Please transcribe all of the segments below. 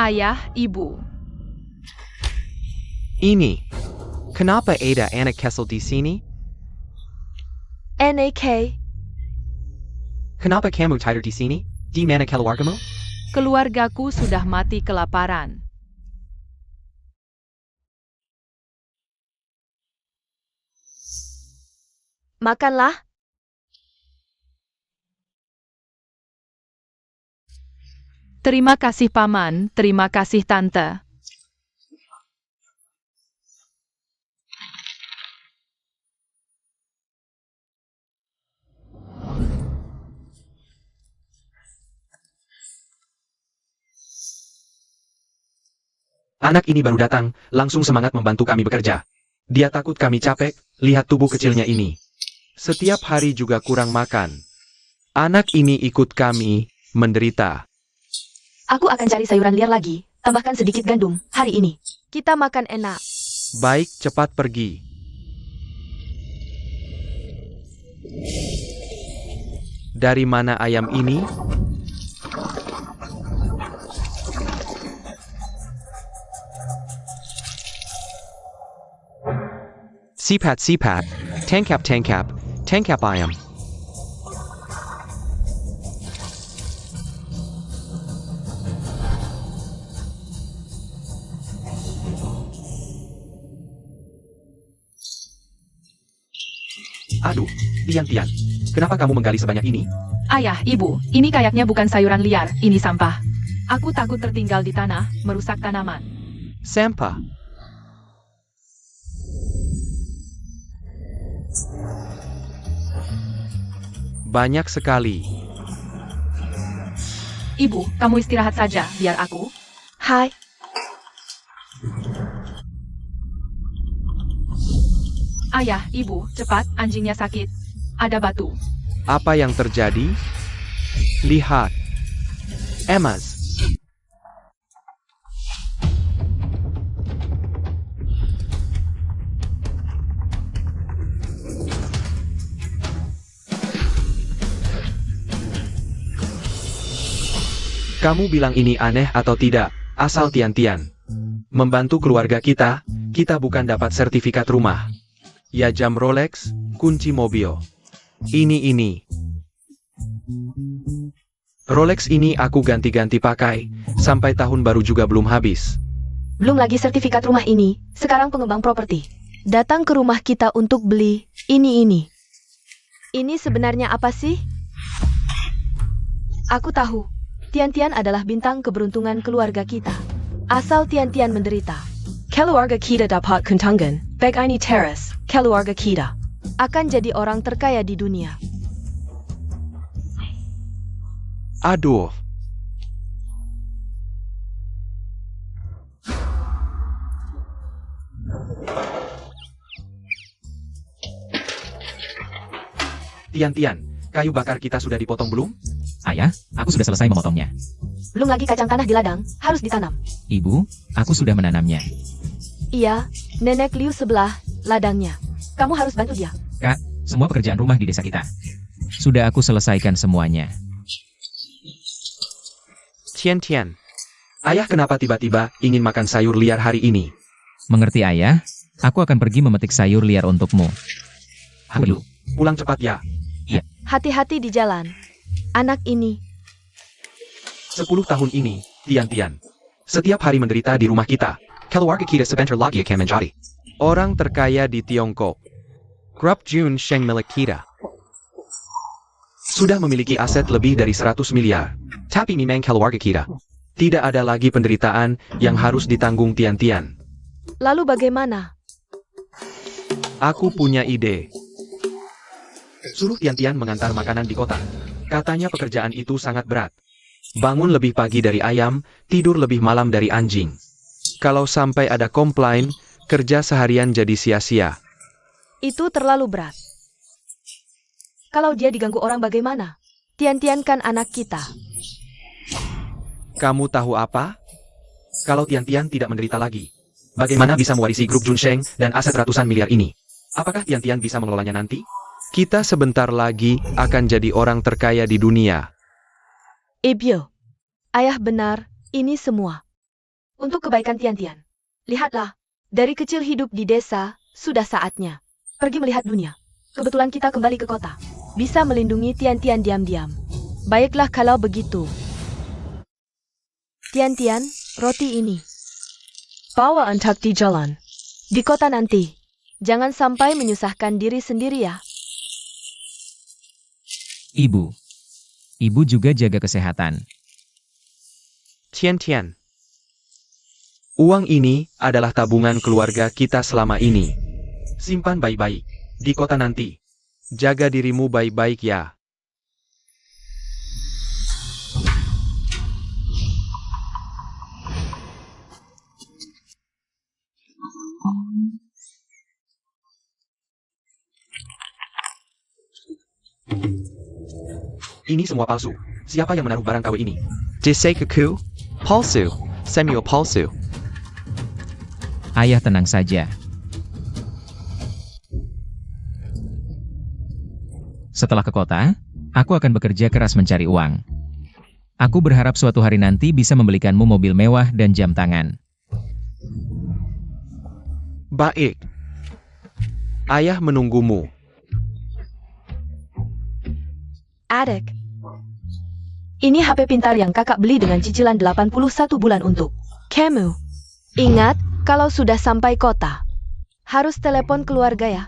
Ayah, Ibu. Ini. Kenapa ada anak Kessel di sini? NAK. Kenapa kamu tidur di sini? Di mana keluargamu? Keluargaku sudah mati kelaparan. Makanlah. Terima kasih Paman, terima kasih Tante. Anak ini baru datang, langsung semangat membantu kami bekerja. Dia takut kami capek, lihat tubuh kecilnya ini. Setiap hari juga kurang makan. Anak ini ikut kami, menderita. Aku akan cari sayuran liar lagi. Tambahkan sedikit gandum hari ini. Kita makan enak. Baik, cepat pergi. Dari mana ayam ini? Sipat, sipat. Tangkap, tangkap. Tangkap ayam. Aduh, Tian-Tian. Kenapa kamu menggali sebanyak ini? Ayah, Ibu, ini kayaknya bukan sayuran liar, ini sampah. Aku takut tertinggal di tanah, merusak tanaman. Sampah. Banyak sekali. Ibu, kamu istirahat saja, biar aku. Hai. Ayah, Ibu, cepat, anjingnya sakit. Ada batu. Apa yang terjadi? Lihat. Emas. Kamu bilang ini aneh atau tidak, asal Tian-Tian. Membantu keluarga kita bukan dapat sertifikat rumah. Ya jam Rolex, kunci mobil. Ini. Rolex ini aku ganti-ganti pakai, sampai tahun baru juga belum habis. Belum lagi sertifikat rumah ini. Sekarang pengembang properti datang ke rumah kita untuk beli ini. Ini sebenarnya apa sih? Aku tahu. Tian-Tian adalah bintang keberuntungan keluarga kita. Asal Tian-Tian menderita. Keluarga kita dapat kuntangan, baik ini teras, keluarga kita akan jadi orang terkaya di dunia. Aduh. Tian-Tian, kayu bakar kita sudah dipotong belum? Ayah, aku sudah selesai memotongnya. Belum lagi kacang tanah di ladang, harus ditanam. Ibu, aku sudah menanamnya. Iya, nenek Liu sebelah ladangnya. Kamu harus bantu dia. Kak, semua pekerjaan rumah di desa kita sudah aku selesaikan semuanya. Tian-Tian, ayah kenapa tiba-tiba ingin makan sayur liar hari ini? Mengerti ayah? Aku akan pergi memetik sayur liar untukmu. Halo. Pulang cepat ya. Hati-hati di jalan. Anak ini. 10 tahun ini, Tian-Tian. Setiap hari menderita di rumah kita. Keluarga kita sebentar lagi akan menjadi orang terkaya di Tiongkok. Grup Jun Sheng milik kita sudah memiliki aset lebih dari 100 miliar. Tapi memang keluarga kita tidak ada lagi penderitaan yang harus ditanggung Tian-Tian. Lalu bagaimana? Aku punya ide. Suruh Tian-Tian mengantar makanan di kota. Katanya pekerjaan itu sangat berat. Bangun lebih pagi dari ayam, tidur lebih malam dari anjing. Kalau sampai ada komplain, kerja seharian jadi sia-sia. Itu terlalu berat. Kalau dia diganggu orang bagaimana? Tian-Tian kan anak kita. Kamu tahu apa? Kalau Tian-Tian tidak menderita lagi, bagaimana bisa mewarisi grup Junsheng dan aset ratusan miliar ini? Apakah Tian-Tian bisa mengelolanya nanti? Kita sebentar lagi akan jadi orang terkaya di dunia. Ibyo. Ayah benar, ini semua Untuk kebaikan Tian-Tian. Lihatlah, dari kecil hidup di desa, sudah saatnya pergi melihat dunia. Kebetulan kita kembali ke kota. Bisa melindungi Tian-Tian diam-diam. Baiklah kalau begitu. Tian-Tian, roti ini. Bawa untuk di jalan. Di kota nanti. Jangan sampai menyusahkan diri sendiri ya. Ibu. Ibu juga jaga kesehatan. Tian-Tian. Uang ini adalah tabungan keluarga kita selama ini. Simpan baik-baik. Di kota nanti. Jaga dirimu baik-baik ya. Ini semua palsu. Siapa yang menaruh barang KW ini? Jisei-ku, palsu. Samuel palsu. Ayah tenang saja. Setelah ke kota, aku akan bekerja keras mencari uang. Aku berharap suatu hari nanti bisa membelikanmu mobil mewah dan jam tangan. Baik. Ayah menunggumu. Adik. Ini HP pintar yang kakak beli dengan cicilan 81 bulan untuk kamu. Ingat, kalau sudah sampai kota, harus telepon keluarga ya.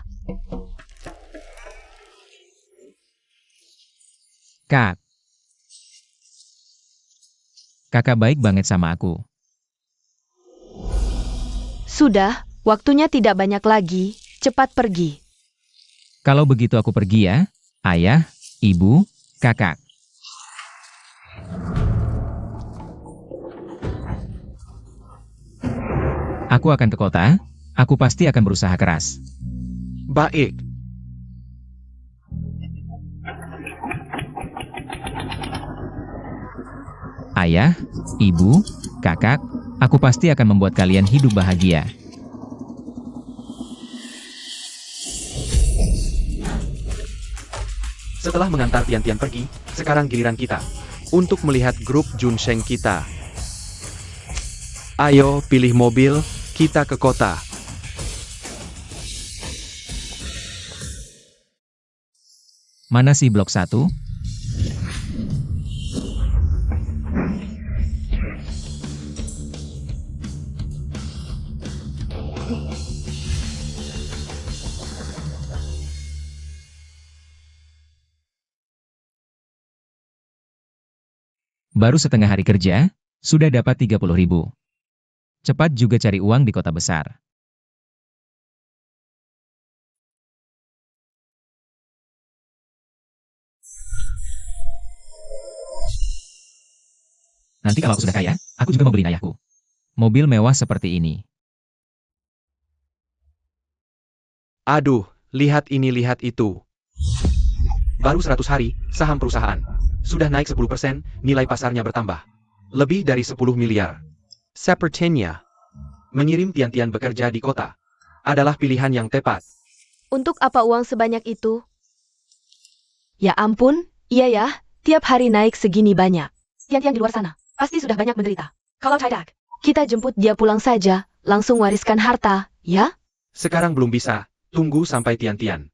Kak. Kakak baik banget sama aku. Sudah, waktunya tidak banyak lagi, cepat pergi. Kalau begitu aku pergi ya, ayah, ibu, kakak. Aku akan ke kota, aku pasti akan berusaha keras. Baik. Ayah, ibu, kakak, aku pasti akan membuat kalian hidup bahagia. Setelah mengantar Tian-Tian pergi, sekarang giliran kita untuk melihat grup Junsheng kita. Ayo pilih mobil, kita ke kota. Mana sih blok 1? Baru setengah hari kerja, sudah dapat 30.000. Cepat juga cari uang di kota besar. Nanti kalau aku sudah kaya, aku juga mau beliin ayahku mobil mewah seperti ini. Aduh, lihat ini lihat itu. Baru 100 hari, saham perusahaan sudah naik 10%, nilai pasarnya bertambah. Lebih dari 10 miliar. Sepertinya, mengirim Tian-Tian bekerja di kota adalah pilihan yang tepat. Untuk apa uang sebanyak itu? Ya ampun, iya ya, tiap hari naik segini banyak. Tian-Tian di luar sana, pasti sudah banyak menderita. Kalau tidak, kita jemput dia pulang saja, langsung wariskan harta, ya? Sekarang belum bisa, tunggu sampai Tian-Tian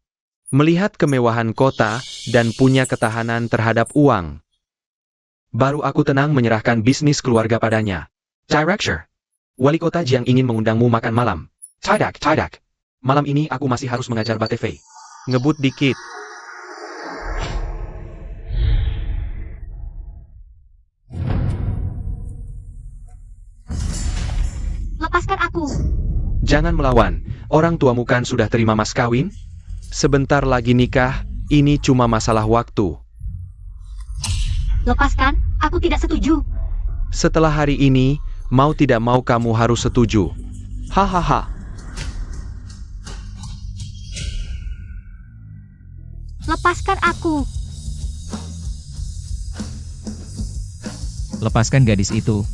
melihat kemewahan kota dan punya ketahanan terhadap uang. Baru aku tenang menyerahkan bisnis keluarga padanya. Director, wali kota Jiang ingin mengundangmu makan malam. Tidak. Malam ini aku masih harus mengajar BTV. Ngebut dikit. Lepaskan aku. Jangan melawan, orang tuamu kan sudah terima mas kawin? Sebentar lagi nikah, ini cuma masalah waktu. Lepaskan, aku tidak setuju. Setelah hari ini, mau tidak mau kamu harus setuju. Hahaha. Lepaskan aku. Lepaskan gadis itu.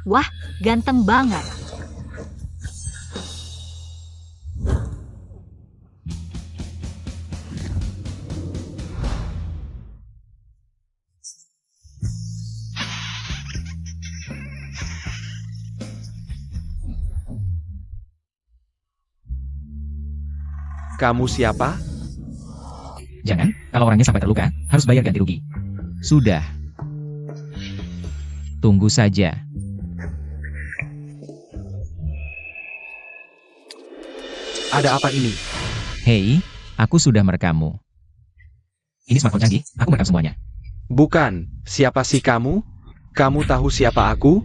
Wah, ganteng banget. Kamu siapa? Jangan, kalau orangnya sampai terluka, harus bayar ganti rugi. Sudah. Tunggu saja. Ada apa ini? Hei, aku sudah merekammu. Ini smartphone canggih, aku merekam semuanya. Bukan, siapa sih kamu? Kamu tahu siapa aku?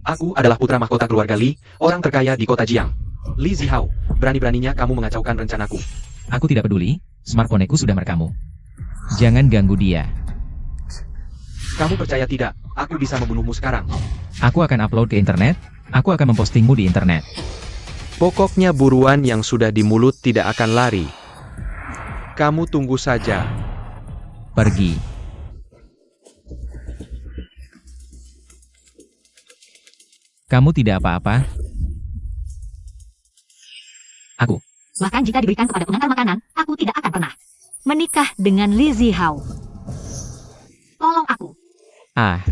Aku adalah putra mahkota keluarga Li, orang terkaya di kota Jiang. Li Zihao, berani-beraninya kamu mengacaukan rencanaku. Aku tidak peduli, smartphone-ku sudah merekammu. Jangan ganggu dia. Kamu percaya tidak? Aku bisa membunuhmu sekarang. Aku akan upload ke internet, aku akan mempostingmu di internet. Pokoknya buruan yang sudah di mulut tidak akan lari. Kamu tunggu saja. Pergi. Kamu tidak apa-apa? Aku. Bahkan jika diberikan kepada pengantar makanan, aku tidak akan pernah menikah dengan Li Zihao. Tolong aku. Ah,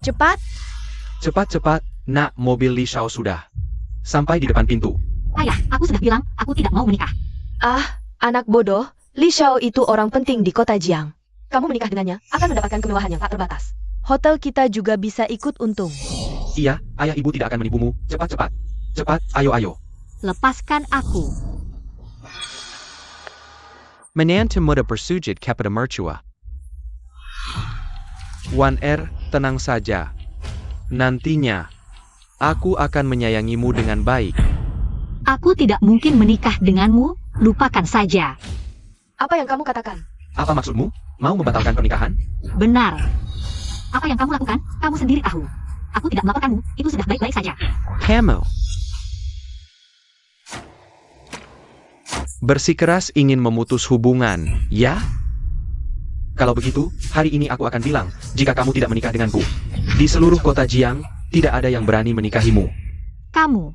Cepat, Cepat-cepat, nak, mobil Li Shao sudah sampai di depan pintu. Ayah, aku sudah bilang, aku tidak mau menikah. anak bodoh, Li Shao itu orang penting di kota Jiang. Kamu menikah dengannya, akan mendapatkan kemewahan yang tak terbatas. Hotel kita juga bisa ikut untung. Iya, ayah ibu tidak akan menipumu. Cepat-cepat. Cepat, ayo. Lepaskan aku. Menantu muda bersujud kepada mertua. Wan Er, tenang saja. Nantinya, aku akan menyayangimu dengan baik. Aku tidak mungkin menikah denganmu, lupakan saja. Apa yang kamu katakan? Apa maksudmu? Mau membatalkan pernikahan? Benar. Apa yang kamu lakukan, kamu sendiri tahu. Aku tidak melaporkanmu, itu sudah baik-baik saja. Kamu bersikeras ingin memutus hubungan, ya? Kalau begitu, hari ini aku akan bilang, jika kamu tidak menikah denganku, di seluruh kota Jiang, tidak ada yang berani menikahimu. Kamu.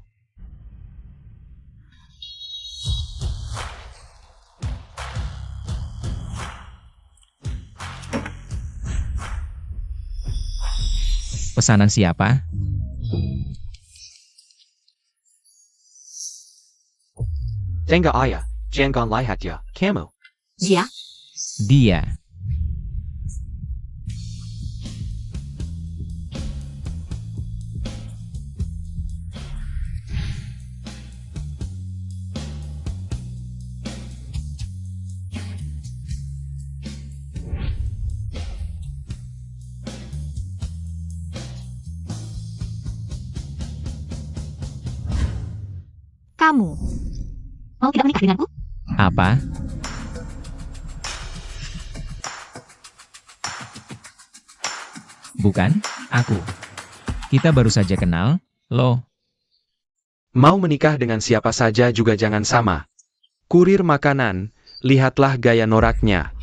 pesanan siapa? Tengah ayah, jangan lihat ya, kamu. Dia. Dia. Kamu. Mau tidak menikah denganku? Apa? Bukan, aku. Kita baru saja kenal, loh. Mau menikah dengan siapa saja juga jangan sama. Kurir makanan, lihatlah gaya noraknya.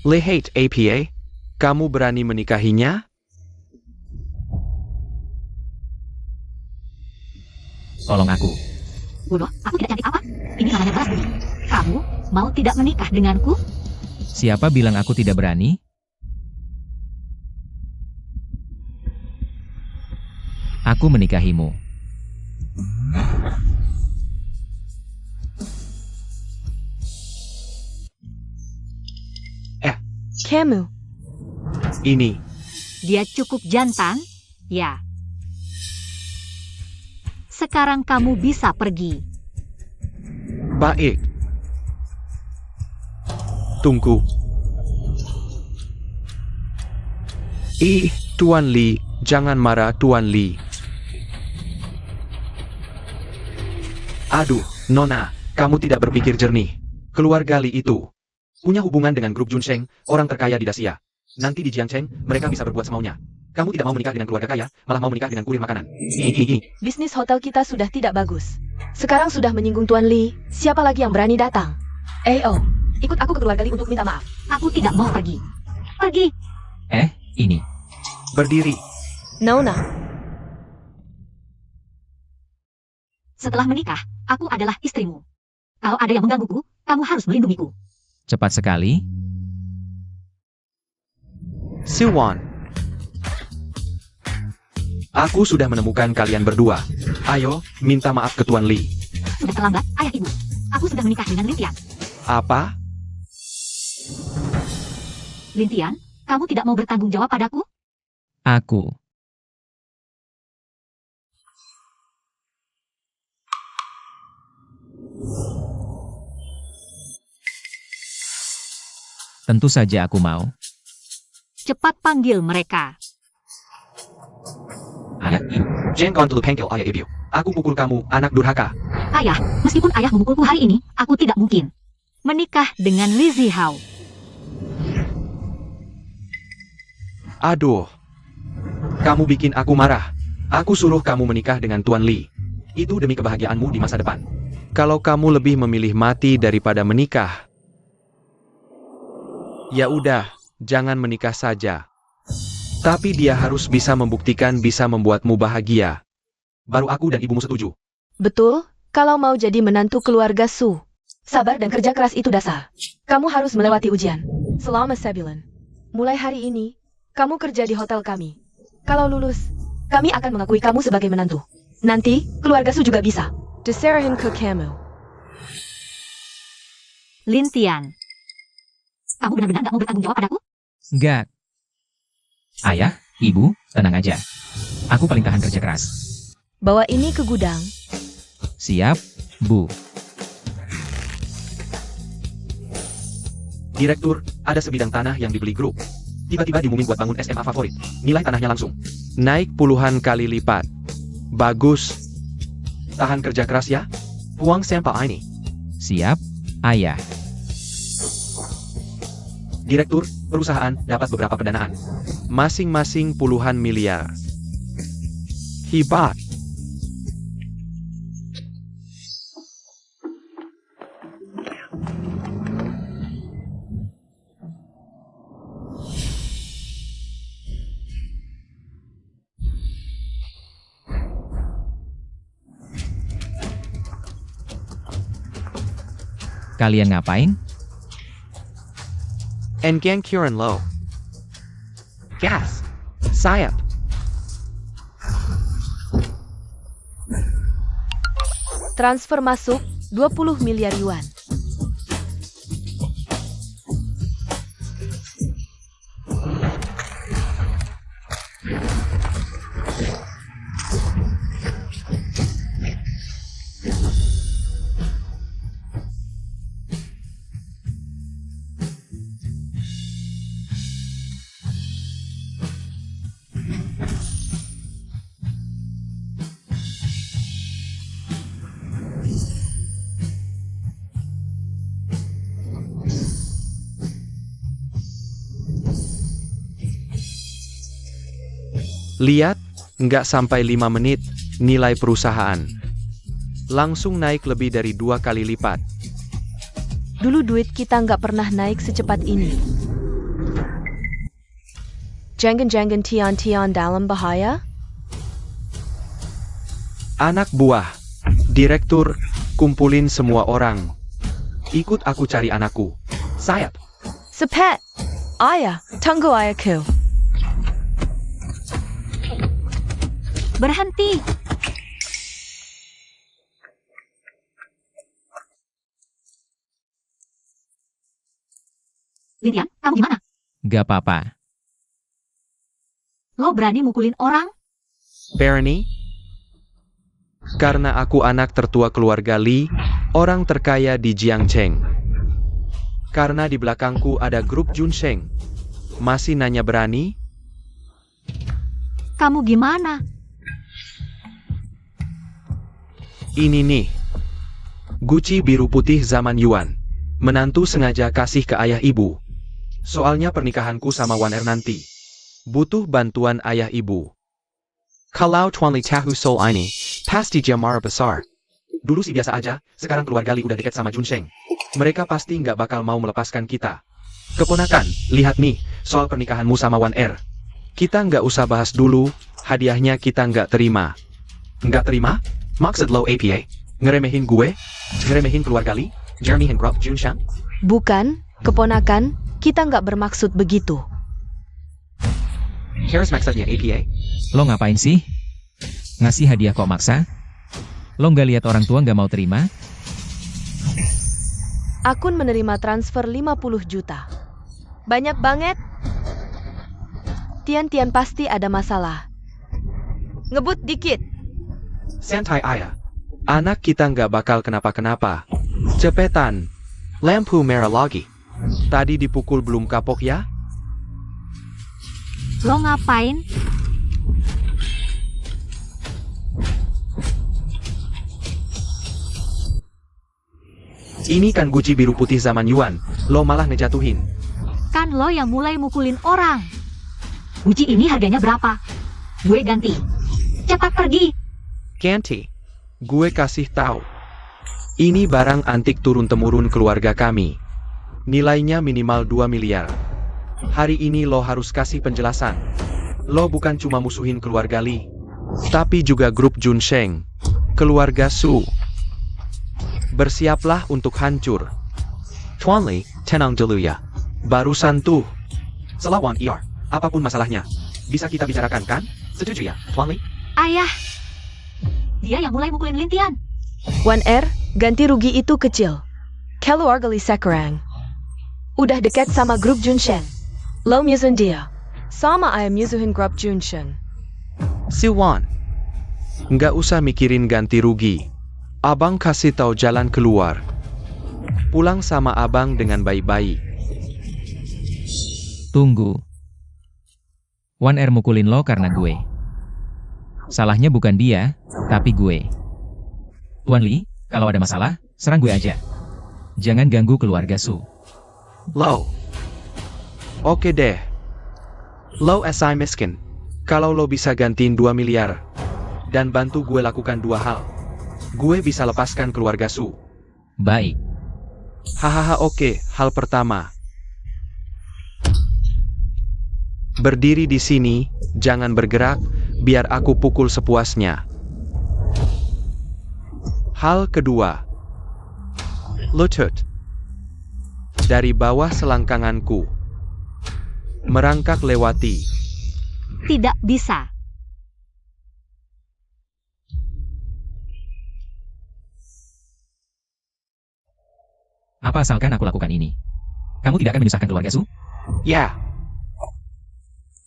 Lihat APA, kamu berani menikahinya? Tolong aku. Bodoh, aku tidak cantik apa? Ini namanya balas budi. Kamu mau tidak menikah denganku? Siapa bilang aku tidak berani? Aku menikahimu. Kamu. Ini, Dia cukup jantan? Ya. Sekarang kamu bisa pergi. baik. Tunggu. Tuan Li, jangan marah Tuan Li. Aduh, Nona, kamu tidak berpikir jernih. Keluarga Li itu punya hubungan dengan grup Junsheng, orang terkaya di Dacia. Nanti di Jiangcheng, mereka bisa berbuat semaunya. Kamu tidak mau menikah dengan keluarga kaya, malah mau menikah dengan kurir makanan. Ini. Bisnis hotel kita sudah tidak bagus. Sekarang sudah menyinggung Tuan Lee, siapa lagi yang berani datang? Oh, ikut aku ke keluarga Lee untuk minta maaf. Aku tidak mau pergi. Pergi. Ini. Berdiri. Nona, Setelah menikah, aku adalah istrimu. Kalau ada yang menggangguku, kamu harus melindungiku. Cepat sekali. Siwon. Aku sudah menemukan kalian berdua. Ayo, minta maaf ke Tuan Lee. Sudah terlambat, ayah ibu. Aku sudah menikah dengan Lintian. Apa? Lintian, kamu tidak mau bertanggung jawab padaku? Aku. Tentu saja aku mau. Cepat panggil mereka. Ayah, jangan kau tutup hengkel ayah ibu. Aku pukul kamu, anak durhaka. Ayah, meskipun ayah memukulku hari ini, aku tidak mungkin menikah dengan Li Zihao. Aduh. Kamu bikin aku marah. Aku suruh kamu menikah dengan Tuan Lee. Itu demi kebahagiaanmu di masa depan. Kalau kamu lebih memilih mati daripada menikah, ya udah, jangan menikah saja. Tapi dia harus bisa membuktikan bisa membuatmu bahagia. Baru aku dan ibumu setuju. betul, kalau mau jadi menantu keluarga Su. Sabar dan kerja keras itu dasar. Kamu harus melewati ujian. Selama sebulan. Mulai hari ini, kamu kerja di hotel kami. Kalau lulus, kami akan mengakui kamu sebagai menantu. Nanti, keluarga Su juga bisa. Diserahin ke kamu. Lintian, kamu benar-benar gak mau bertanggung jawab padaku? Enggak. Ayah, ibu, tenang aja. Aku paling tahan kerja keras. Bawa ini ke gudang. Siap, Bu. Direktur, ada sebidang tanah yang dibeli grup. Tiba-tiba diumumin buat bangun SMA favorit. Nilai tanahnya langsung naik puluhan kali lipat. Bagus. Tahan kerja keras ya. Uang sampel ini. Siap, Ayah. Direktur, perusahaan dapat beberapa pendanaan. Masing-masing puluhan miliar. Hebat. Kalian ngapain? Engang Kuren Lo. Gas. Sayap. Transfer masuk 20 miliar yuan. Lihat, nggak sampai 5 menit, nilai perusahaan langsung naik lebih dari 2 kali lipat. Dulu duit kita nggak pernah naik secepat ini. Jangan-jangan Tian dalam bahaya? Anak buah, direktur, kumpulin semua orang. Ikut aku cari anakku. Sayap. Sepet! Ayah, tunggu ayahku. Berhenti. Lintian, kamu gimana? Gak apa-apa. Lo berani mukulin orang? Bernie? Karena aku anak tertua keluarga Lee, orang terkaya di Jiangcheng. Karena di belakangku ada grup Junsheng. Masih nanya berani? Kamu gimana? Ini nih. Gucci biru putih zaman Yuan. Menantu sengaja kasih ke ayah ibu. Soalnya pernikahanku sama Wan Er nanti. Butuh bantuan ayah ibu. Kalau Tuan Li tahu soal ini, pasti dia marah besar. Dulu sih biasa aja, sekarang keluarga Li udah dekat sama Junsheng. Mereka pasti nggak bakal mau melepaskan kita. Keponakan, lihat nih, soal pernikahanmu sama Wan Er. Kita nggak usah bahas dulu, hadiahnya kita nggak terima. Nggak terima? Maksud lo APA? Ngeremehin gue? Ngeremehin keluarga Li? Ngeremehin grup Junsheng? Bukan, keponakan, kita nggak bermaksud begitu. Harus maksudnya APA? Lo ngapain sih? Ngasih hadiah kok maksa? Lo nggak lihat orang tua nggak mau terima? Akun menerima transfer 50 juta. Banyak banget. Tian pasti ada masalah. Ngebut dikit. Santai ayah. Anak kita nggak bakal kenapa-kenapa. Cepetan. Lampu merah lagi. Tadi dipukul belum kapok ya? Lo ngapain? Ini kan guci biru putih zaman Yuan. Lo malah ngejatuhin. Kan lo yang mulai mukulin orang. Guci ini harganya berapa? Gue ganti. Cepat pergi. Ganti. Gue kasih tahu. Ini barang antik turun-temurun keluarga kami. Nilainya minimal 2 miliar. Hari ini lo harus kasih penjelasan. Lo bukan cuma musuhin keluarga Li, tapi juga grup Junsheng, keluarga Su. Bersiaplah untuk hancur. Tuan Li, tenang dulu ya. Barusan tuh. Selawan IR, apapun masalahnya, bisa kita bicarakan kan? Setuju ya, Tuan Li? Ayah. Dia yang mulai mukulin Lintian. Wan Er, ganti rugi itu kecil. Keluarga Li sekarang udah dekat sama grup Junsheng. Lo musuhin dia. Sama ayah musuhin grup Junsheng. Si Wan, nggak usah mikirin ganti rugi. Abang kasih tahu jalan keluar. Pulang sama abang dengan baik-baik. Tunggu. Wan Er mukulin lo karena gue. Salahnya bukan dia, tapi gue. Tuan Li, kalau ada masalah, serang gue aja. Jangan ganggu keluarga Su. Lo. Oke deh. Lo SI miskin. Kalau lo bisa gantiin 2 miliar. Dan bantu gue lakukan 2 hal. Gue bisa lepaskan keluarga Su. Baik. Hahaha oke, hal pertama. Berdiri di sini, jangan bergerak, biar aku pukul sepuasnya. Hal kedua. Lutut. Dari bawah selangkanganku. Merangkak lewati. Tidak bisa. Apa asalkan aku lakukan ini? Kamu tidak akan menyusahkan keluarga Su? Ya.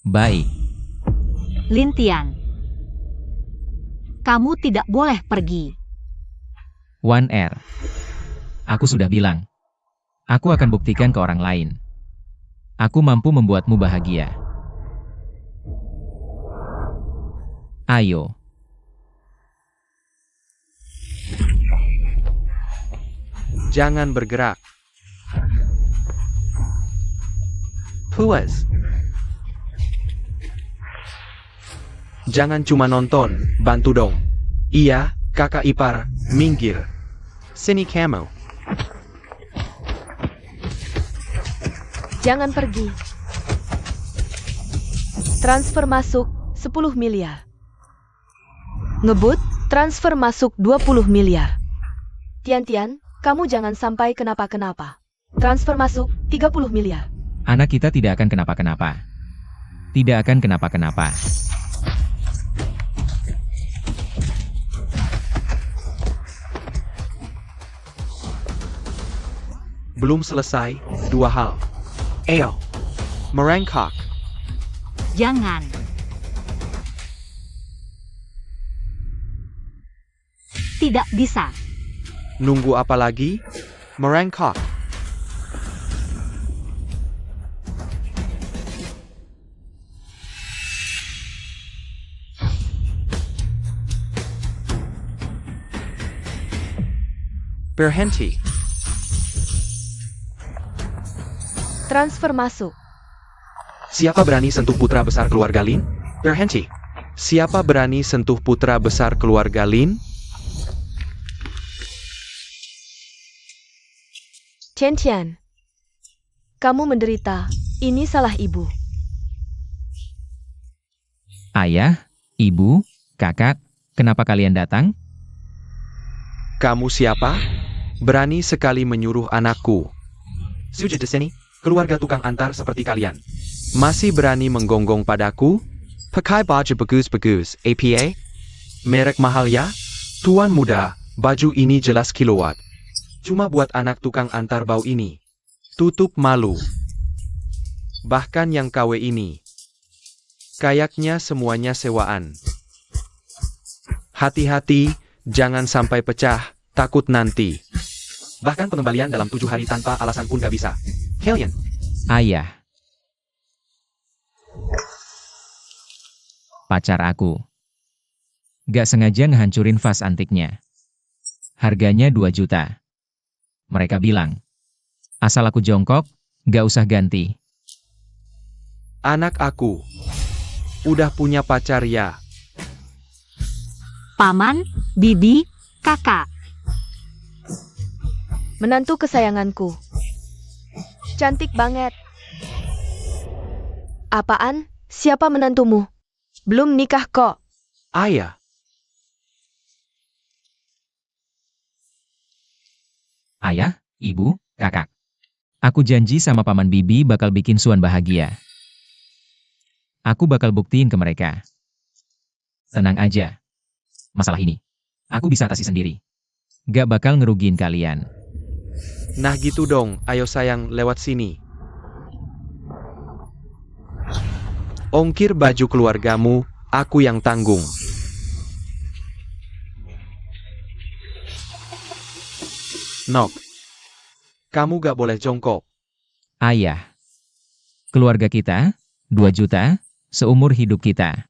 Baik. Lintian. Kamu tidak boleh pergi. Wan Er. Aku sudah bilang. Aku akan buktikan ke orang lain. Aku mampu membuatmu bahagia. Ayo. Jangan bergerak. Puas. Jangan cuma nonton, bantu dong. Iya, kakak ipar, minggir. Sini kamu. Jangan pergi. Transfer masuk 10 miliar. Ngebut, transfer masuk 20 miliar. Tian, kamu jangan sampai kenapa-kenapa. Transfer masuk 30 miliar. Anak kita tidak akan kenapa-kenapa. Tidak akan kenapa-kenapa. Belum selesai, 2 hal. Ayo, merangkak. Jangan. Tidak bisa. Nunggu apa lagi? Merangkak. Berhenti. Transfer masuk Siapa berani sentuh putra besar keluarga Lin? Berhenti. Siapa berani sentuh putra besar keluarga Lin? Tian Tian. Kamu menderita. Ini salah ibu. Ayah, ibu, kakak, kenapa kalian datang? Kamu siapa? Berani sekali menyuruh anakku. Sujud di sini, keluarga tukang antar seperti kalian. Masih berani menggonggong padaku? Pakai baju bagus-bagus, APA? Merek mahal ya? Tuan muda, baju ini jelas kilowatt. Cuma buat anak tukang antar bau ini. Tutup malu. Bahkan yang KW ini. Kayaknya semuanya sewaan. Hati-hati, jangan sampai pecah, takut nanti. Bahkan pengembalian dalam 7 hari tanpa alasan pun gak bisa. Hellion. Ayah. Pacar aku. Gak sengaja ngehancurin vas antiknya. Harganya 2 juta. Mereka bilang, asal aku jongkok, gak usah ganti. Anak aku. Udah punya pacar ya? Paman, bibi, kakak. Menantu kesayanganku. Cantik banget. Apaan? Siapa menantumu? Belum nikah kok. Ayah. Ayah, ibu, kakak. Aku janji sama paman bibi bakal bikin Suan bahagia. Aku bakal buktiin ke mereka. Tenang aja. Masalah ini, aku bisa atasi sendiri. Gak bakal ngerugiin kalian. Nah gitu dong, ayo sayang lewat sini. Ongkir baju keluargamu, aku yang tanggung. Nok. Kamu gak boleh jongkok. Ayah. Keluarga kita, 2 juta, seumur hidup kita.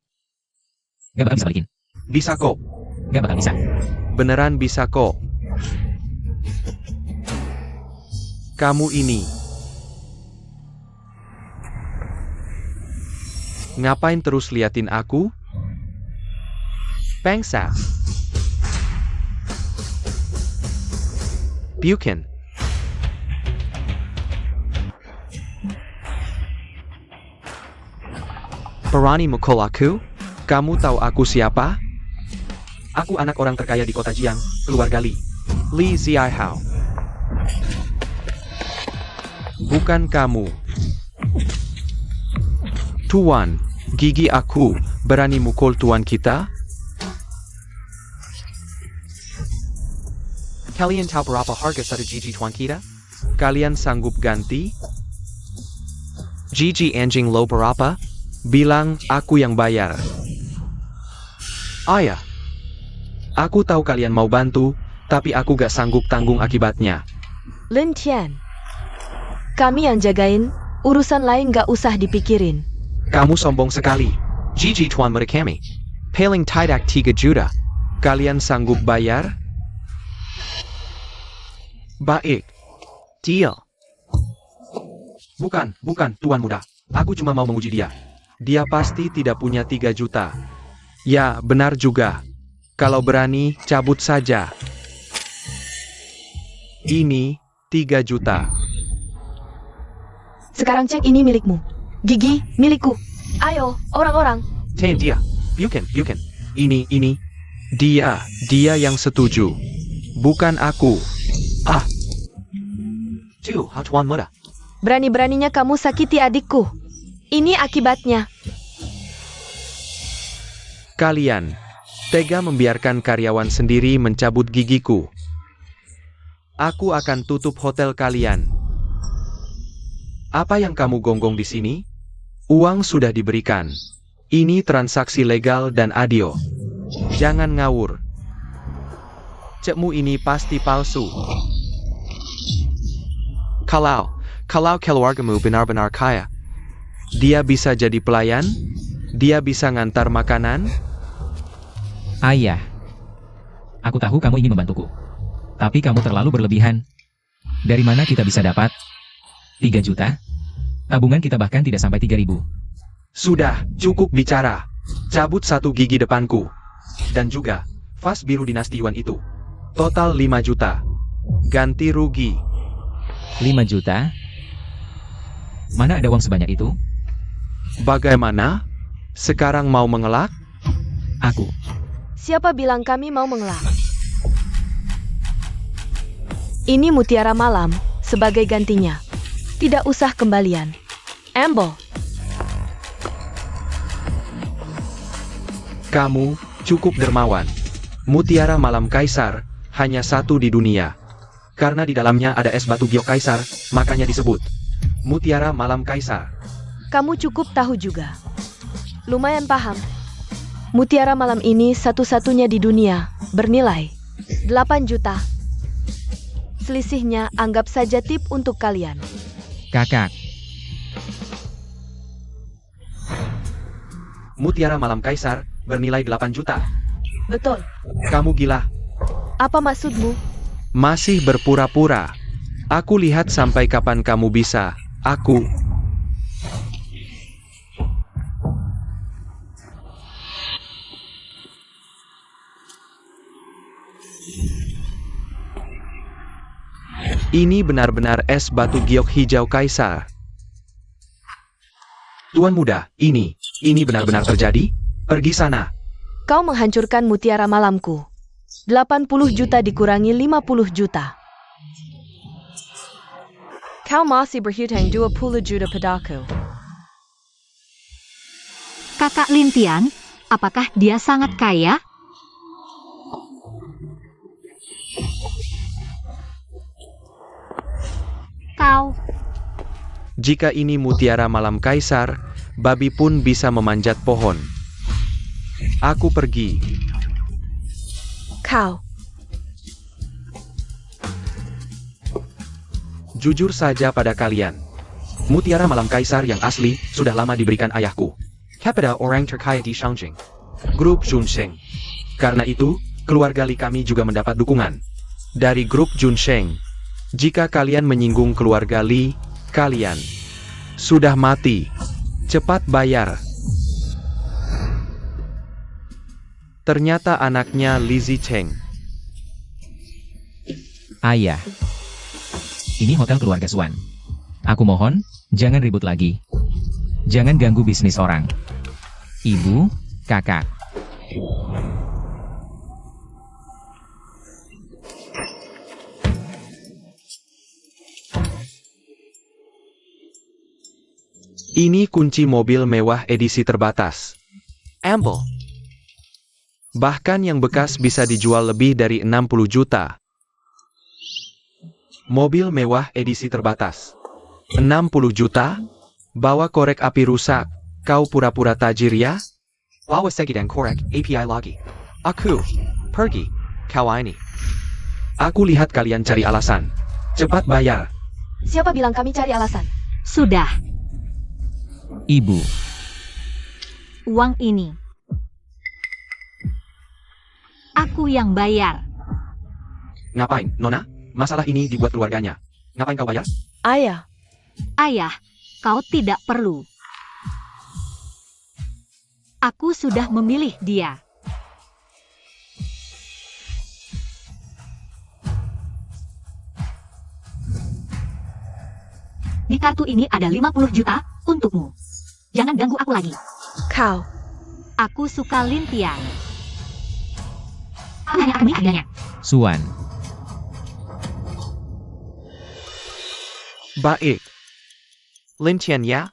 Gak bakal bisa balikin. Bisa kok. Gak bakal bisa. Beneran bisa kok. Kamu ini. Ngapain terus liatin aku? Bangsa. Bukan. Berani mukul aku? Kamu tahu aku siapa? Aku anak orang terkaya di kota Jiang, keluarga Li. Li Ziaihao. Bukan kamu. Tuan, gigi aku, berani mukul tuan kita? Kalian tahu berapa harga satu gigi tuan kita? Kalian sanggup ganti? Gigi anjing lo berapa? Bilang, aku yang bayar. Ayah. Aku tahu kalian mau bantu, tapi aku gak sanggup tanggung akibatnya. Lin Tian. Kami yang jagain, urusan lain gak usah dipikirin. Kamu sombong sekali. Gigi tuan muda kami. Paling tidak 3 juta. Kalian sanggup bayar? Baik. Deal. Bukan tuan muda. Aku cuma mau menguji dia. Dia pasti tidak punya 3 juta. Ya, benar juga. Kalau berani, cabut saja. Ini 3 juta. Sekarang cek ini milikmu. Gigi, milikku. Ayo, orang-orang. Ten dia. Bukan. Ini. Dia yang setuju. Bukan aku. Ah. Tuan muda. Berani-beraninya kamu sakiti adikku. Ini akibatnya. Kalian tega membiarkan karyawan sendiri mencabut gigiku. Aku akan tutup hotel kalian. Apa yang kamu gonggong di sini? Uang sudah diberikan. Ini transaksi legal dan adil. Jangan ngawur. Cekmu ini pasti palsu. Kalau keluargamu benar-benar kaya, dia bisa jadi pelayan? Dia bisa ngantar makanan? Ayah. Aku tahu kamu ingin membantuku. Tapi kamu terlalu berlebihan. Dari mana kita bisa dapat 3 juta? Tabungan kita bahkan tidak sampai 3.000. Sudah, cukup bicara. Cabut 1 gigi depanku. Dan juga, vas biru dinasti Yuan itu. Total 5 juta. Ganti rugi. 5 juta? Mana ada uang sebanyak itu? Bagaimana? Sekarang mau mengelak? Aku. Siapa bilang kami mau mengelak? Ini mutiara malam, sebagai gantinya. Tidak usah kembalian. Amble. Kamu cukup dermawan. Mutiara malam kaisar hanya satu di dunia. Karena di dalamnya ada es batu giok kaisar, makanya disebut mutiara malam kaisar. Kamu cukup tahu juga. Lumayan paham. Mutiara malam ini satu-satunya di dunia, bernilai 8 juta. Selisihnya anggap saja tip untuk kalian. Kakak. Mutiara malam kaisar bernilai 8 juta. Betul. Kamu gila. Apa maksudmu? Masih berpura-pura. Aku lihat sampai kapan kamu bisa. Aku. Ini benar-benar es batu giok hijau kaisar. Tuan muda, ini benar-benar terjadi? Pergi sana. Kau menghancurkan mutiara malamku. 80 juta dikurangi 50 juta. Kau masih berhutang 20 juta padaku. Kakak Lintian, apakah dia sangat kaya? Kau. Jika ini mutiara malam kaisar, babi pun bisa memanjat pohon. Aku pergi. Kau. Jujur saja pada kalian. Mutiara malam kaisar yang asli sudah lama diberikan ayahku. Kepada orang terkaya di Shangjing. Grup Junsheng. Karena itu, keluarga Li kami juga mendapat dukungan dari grup Junsheng. Jika kalian menyinggung keluarga Li, kalian sudah mati. Cepat bayar. Ternyata anaknya Li Zicheng. Ayah. Ini hotel keluarga Swan. Aku mohon, jangan ribut lagi. Jangan ganggu bisnis orang. Ibu, kakak. Ini kunci mobil mewah edisi terbatas. Amble. Bahkan yang bekas bisa dijual lebih dari 60 juta. Mobil mewah edisi terbatas. 60 juta? Bawa korek api rusak. Kau pura-pura tajir ya? Bawa segi dan korek API lagi. Aku pergi. Kau ini. Aku lihat kalian cari alasan. Cepat bayar. Siapa bilang kami cari alasan? Sudah, Ibu. uang ini. Aku yang bayar. Ngapain, Nona? Masalah ini dibuat keluarganya. Ngapain kau bayar? Ayah. Ayah, kau tidak perlu. Aku sudah memilih dia. Di kartu ini ada 50 juta untukmu. Jangan ganggu aku lagi. Kau. Aku suka Lintian. Hanya akan harganya. Swan. Baik. Lintian ya?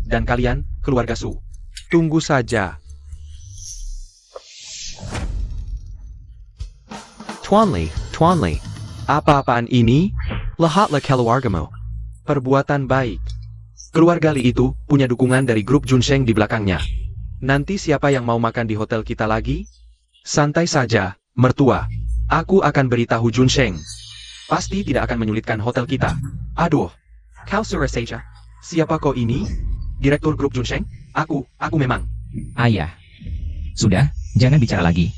Dan kalian, keluarga Su. Tunggu saja. Tuan Li. Apa-apaan ini? Lihatlah keluargamu. Perbuatan baik. Keluarga Li itu punya dukungan dari grup Junsheng di belakangnya. Nanti siapa yang mau makan di hotel kita lagi? Santai saja, mertua. Aku akan beritahu Junsheng. Pasti tidak akan menyulitkan hotel kita. Aduh. Kau suruh saja. Siapa kau ini? Direktur grup Junsheng? Aku memang. Ayah. Sudah, jangan bicara lagi.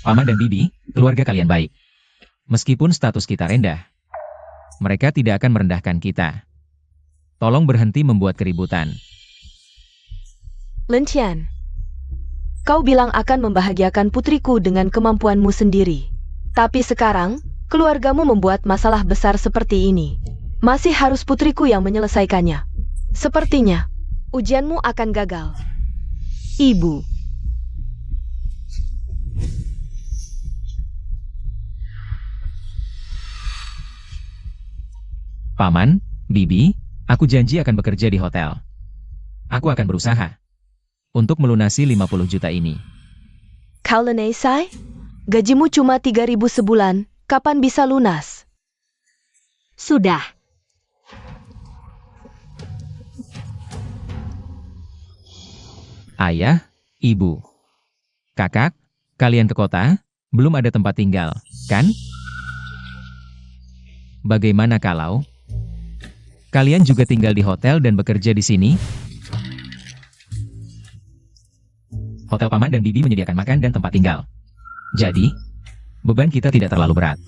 Paman dan bibi, keluarga kalian baik. Meskipun status kita rendah, mereka tidak akan merendahkan kita. Tolong berhenti membuat keributan. Lin Tian, kau bilang akan membahagiakan putriku dengan kemampuanmu sendiri. Tapi sekarang, keluargamu membuat masalah besar seperti ini. Masih harus putriku yang menyelesaikannya. Sepertinya, ujianmu akan gagal. Ibu. Paman, Bibi, aku janji akan bekerja di hotel. Aku akan berusaha untuk melunasi 50 juta ini. Kau Lenesai? Gajimu cuma 3.000 sebulan, kapan bisa lunas? Sudah. Ayah, ibu, kakak, kalian ke kota? Belum ada tempat tinggal, kan? Bagaimana kalau kalian juga tinggal di hotel dan bekerja di sini? Hotel Paman dan Bibi menyediakan makan dan tempat tinggal. Jadi, beban kita tidak terlalu berat.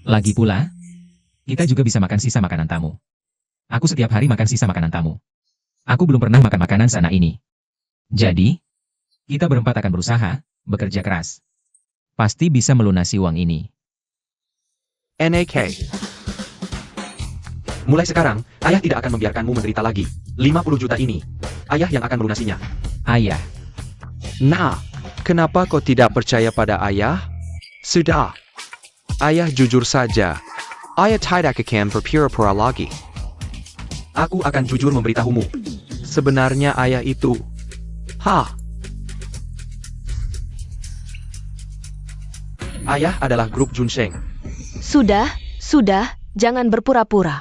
Lagi pula, kita juga bisa makan sisa makanan tamu. Aku setiap hari makan sisa makanan tamu. Aku belum pernah makan makanan sana ini. Jadi, kita berempat akan berusaha, bekerja keras. Pasti bisa melunasi uang ini. NAK. Mulai sekarang, ayah tidak akan membiarkanmu menderita lagi. 50 juta ini, ayah yang akan melunasinya. Ayah, Nah, kenapa kau tidak percaya pada ayah? Sudah. Ayah jujur saja. Ayah tidak akan berpura-pura lagi. Aku akan jujur memberitahumu. Sebenarnya ayah itu... Ayah adalah grup Junsheng. Sudah, jangan berpura-pura.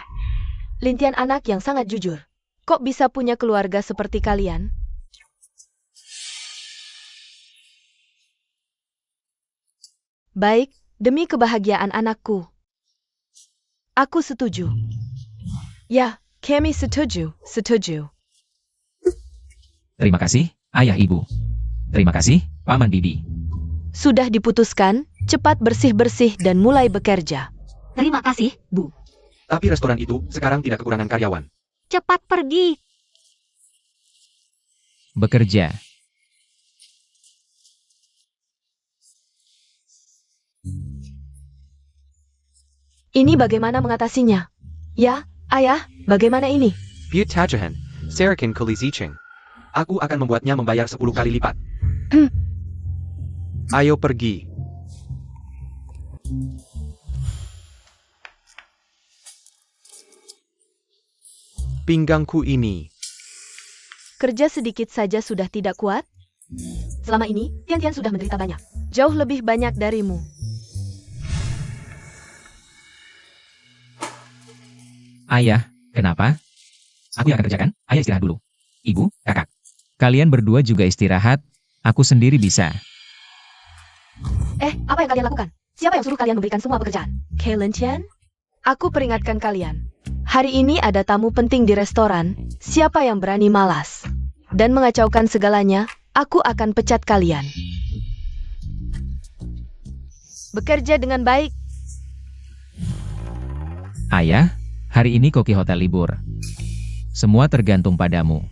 Lin Tian anak yang sangat jujur. Kok bisa punya keluarga seperti kalian? Baik, demi kebahagiaan anakku. Aku setuju. Ya, kami setuju. terima kasih, ayah ibu. Terima kasih, Paman Bibi. Sudah diputuskan, cepat bersih-bersih dan mulai bekerja. Terima kasih, Bu. Tapi restoran itu sekarang tidak kekurangan karyawan. Cepat pergi. Bekerja. Ini bagaimana mengatasinya? Ya, ayah, bagaimana ini? Buat tajahan, Serakin Kolizicheng. Aku akan membuatnya membayar 10 kali lipat. Ayo pergi. Pinggangku ini. Kerja sedikit saja sudah tidak kuat? Selama ini, Tian sudah menderita banyak. Jauh lebih banyak darimu. Ayah, kenapa? Aku yang akan kerjakan, ayah istirahat dulu. Ibu, kakak. Kalian berdua juga istirahat, aku sendiri bisa. Apa yang kalian lakukan? Siapa yang suruh kalian memberikan semua pekerjaan? Lin Tian? Aku peringatkan kalian. Hari ini ada tamu penting di restoran, siapa yang berani malas dan mengacaukan segalanya, aku akan pecat kalian. Bekerja dengan baik. Ayah, hari ini Koki Hotel libur. Semua tergantung padamu.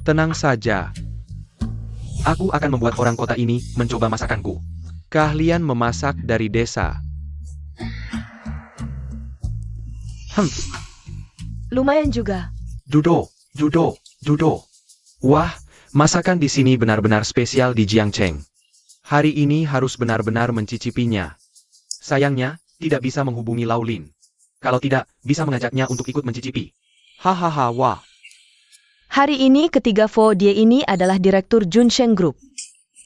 Tenang saja. Aku akan membuat orang kota ini mencoba masakanku. Keahlian memasak dari desa. Lumayan juga. Judo. Wah, masakan di sini benar-benar spesial di Jiangcheng. Hari ini harus benar-benar mencicipinya. Sayangnya, tidak bisa menghubungi Laulin. Kalau tidak, bisa mengajaknya untuk ikut mencicipi. Hahaha, wah. Hari ini ketiga Fo dia ini adalah direktur Junsheng Group.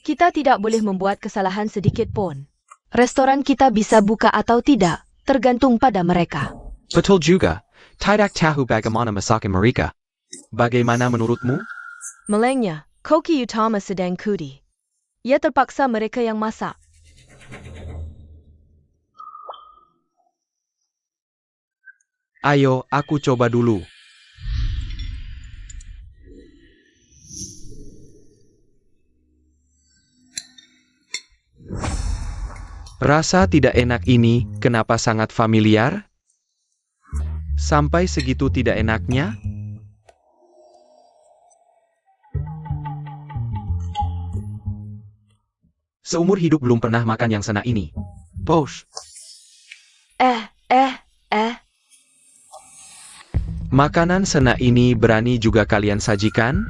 Kita tidak boleh membuat kesalahan sedikit pun. Restoran kita bisa buka atau tidak, tergantung pada mereka. Betul juga. Tidak tahu bagaimana masakan mereka. Bagaimana menurutmu? Melengnya, Koki Utama sedang kudi. Ya terpaksa mereka yang masak. Ayo, aku coba dulu. Rasa tidak enak ini, kenapa sangat familiar? Sampai segitu tidak enaknya? Seumur hidup belum pernah makan yang senak ini. Posh. Eh. Makanan senak ini berani juga kalian sajikan?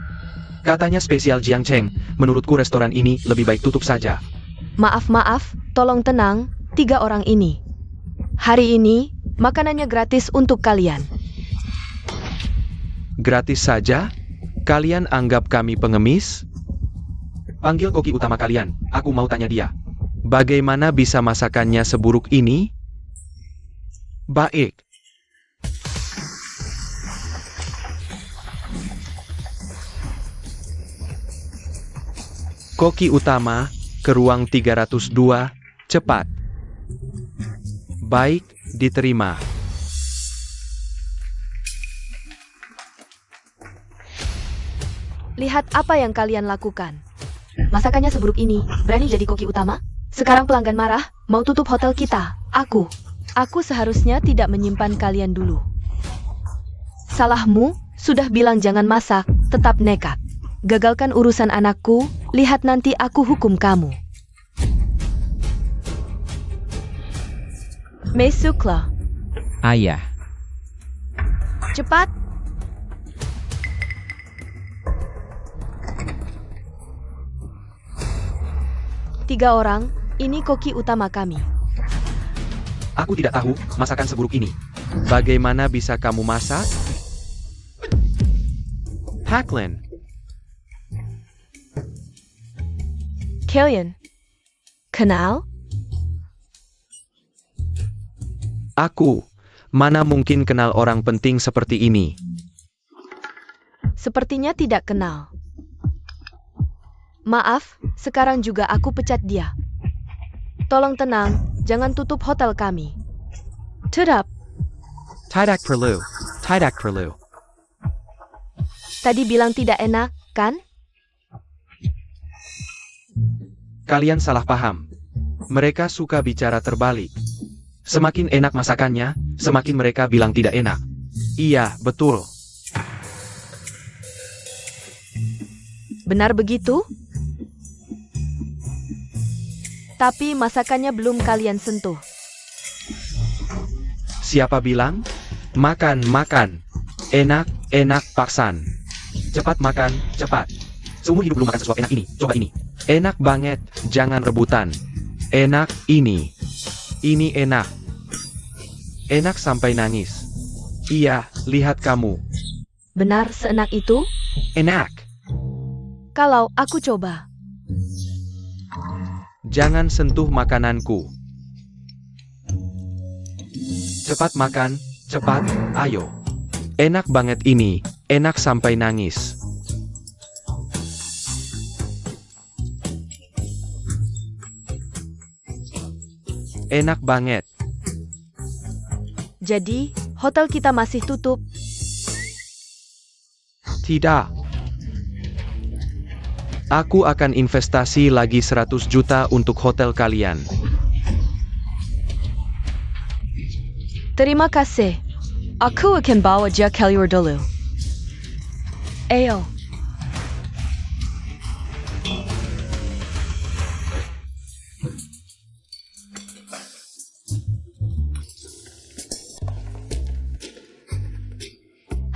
Katanya spesial Jiang Cheng. Menurutku restoran ini lebih baik tutup saja. Maaf, tolong tenang, 3 orang ini. Hari ini, makanannya gratis untuk kalian. Gratis saja? Kalian anggap kami pengemis? Panggil koki utama kalian, aku mau tanya dia. Bagaimana bisa masakannya seburuk ini? Baik. Koki utama, ke ruang 302, cepat. Baik, diterima. Lihat apa yang kalian lakukan. Masakannya seburuk ini, berani jadi koki utama? Sekarang pelanggan marah, mau tutup hotel kita. Aku seharusnya tidak menyimpan kalian dulu. Salahmu, sudah bilang jangan masak, tetap nekat. Gagalkan urusan anakku, lihat nanti aku hukum kamu. Mesuklah. Ayah. Cepat. Tiga orang, ini koki utama kami. Aku tidak tahu masakan seburuk ini. Bagaimana bisa kamu masak? Hacklin. Kalian kenal? Aku, mana mungkin kenal orang penting seperti ini? Sepertinya tidak kenal. Maaf, sekarang juga aku pecat dia. Tolong tenang, jangan tutup hotel kami. Tidak, Tidak perlu. tadi bilang tidak enak, kan? Kalian salah paham. Mereka suka bicara terbalik. Semakin enak masakannya, semakin mereka bilang tidak enak. Iya, betul. Benar begitu? Tapi masakannya belum kalian sentuh. Siapa bilang? Makan. Enak, paksan. Cepat makan, cepat. Seumur hidup belum makan sesuatu enak ini, coba ini. Enak banget, jangan rebutan. Enak ini. Ini enak. Enak sampai nangis. Iya, lihat kamu. Benar seenak itu? Enak. Kalau aku coba. Jangan sentuh makananku. Cepat makan, cepat, ayo. Enak banget ini, enak sampai nangis. Enak banget. Jadi, hotel kita masih tutup. Tidak. Aku akan investasi lagi 100 juta untuk hotel kalian. Terima kasih. Aku akan bawa dia keluar dulu. Ayo.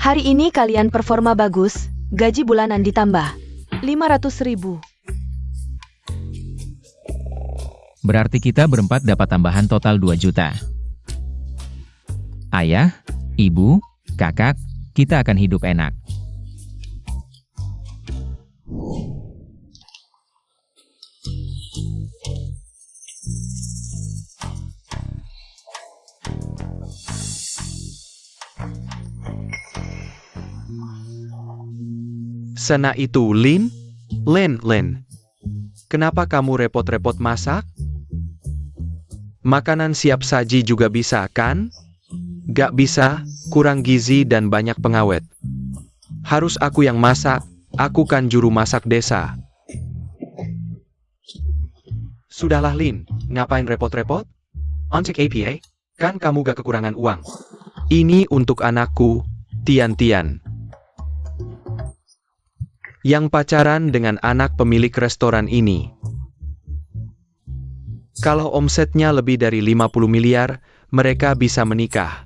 Hari ini kalian performa bagus, gaji bulanan ditambah 500.000. Berarti kita berempat dapat tambahan total 2 juta. Ayah, ibu, kakak, kita akan hidup enak. Sana itu Lin? Lin. Kenapa kamu repot-repot masak? Makanan siap saji juga bisa, kan? Gak bisa, kurang gizi dan banyak pengawet. Harus aku yang masak, aku kan juru masak desa. Sudahlah Lin, ngapain repot-repot? Ontek APA, kan kamu gak kekurangan uang. Ini untuk anakku, Tian-Tian. Yang pacaran dengan anak pemilik restoran ini. Kalau omsetnya lebih dari 50 miliar, mereka bisa menikah.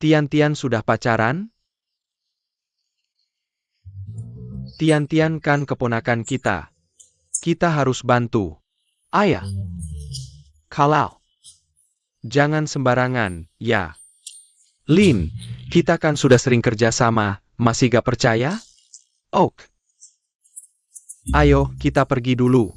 Tian-Tian sudah pacaran? Tian-Tian kan keponakan kita. Kita harus bantu. Ayah. Kalau. Jangan sembarangan, ya. Lin, kita kan sudah sering kerja sama, masih gak percaya? Oak. Ayo, kita pergi dulu.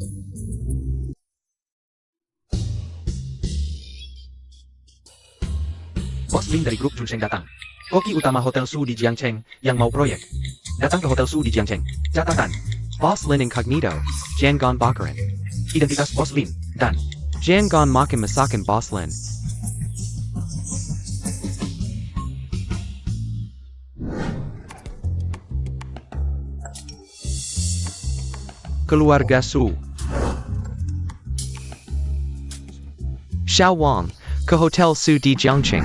Bos Lin dari grup Junsheng datang. Koki utama Hotel Su di Jiangcheng, yang mau proyek. Datang ke Hotel Su di Jiangcheng. Catatan. Bos Lin Incognito, Jian Gon Bakaran. Identitas Bos Lin, dan Jian Gon makin masakan Bos Lin. Keluarga Su. Xiao Wang, ke Hotel Su di Jiangcheng.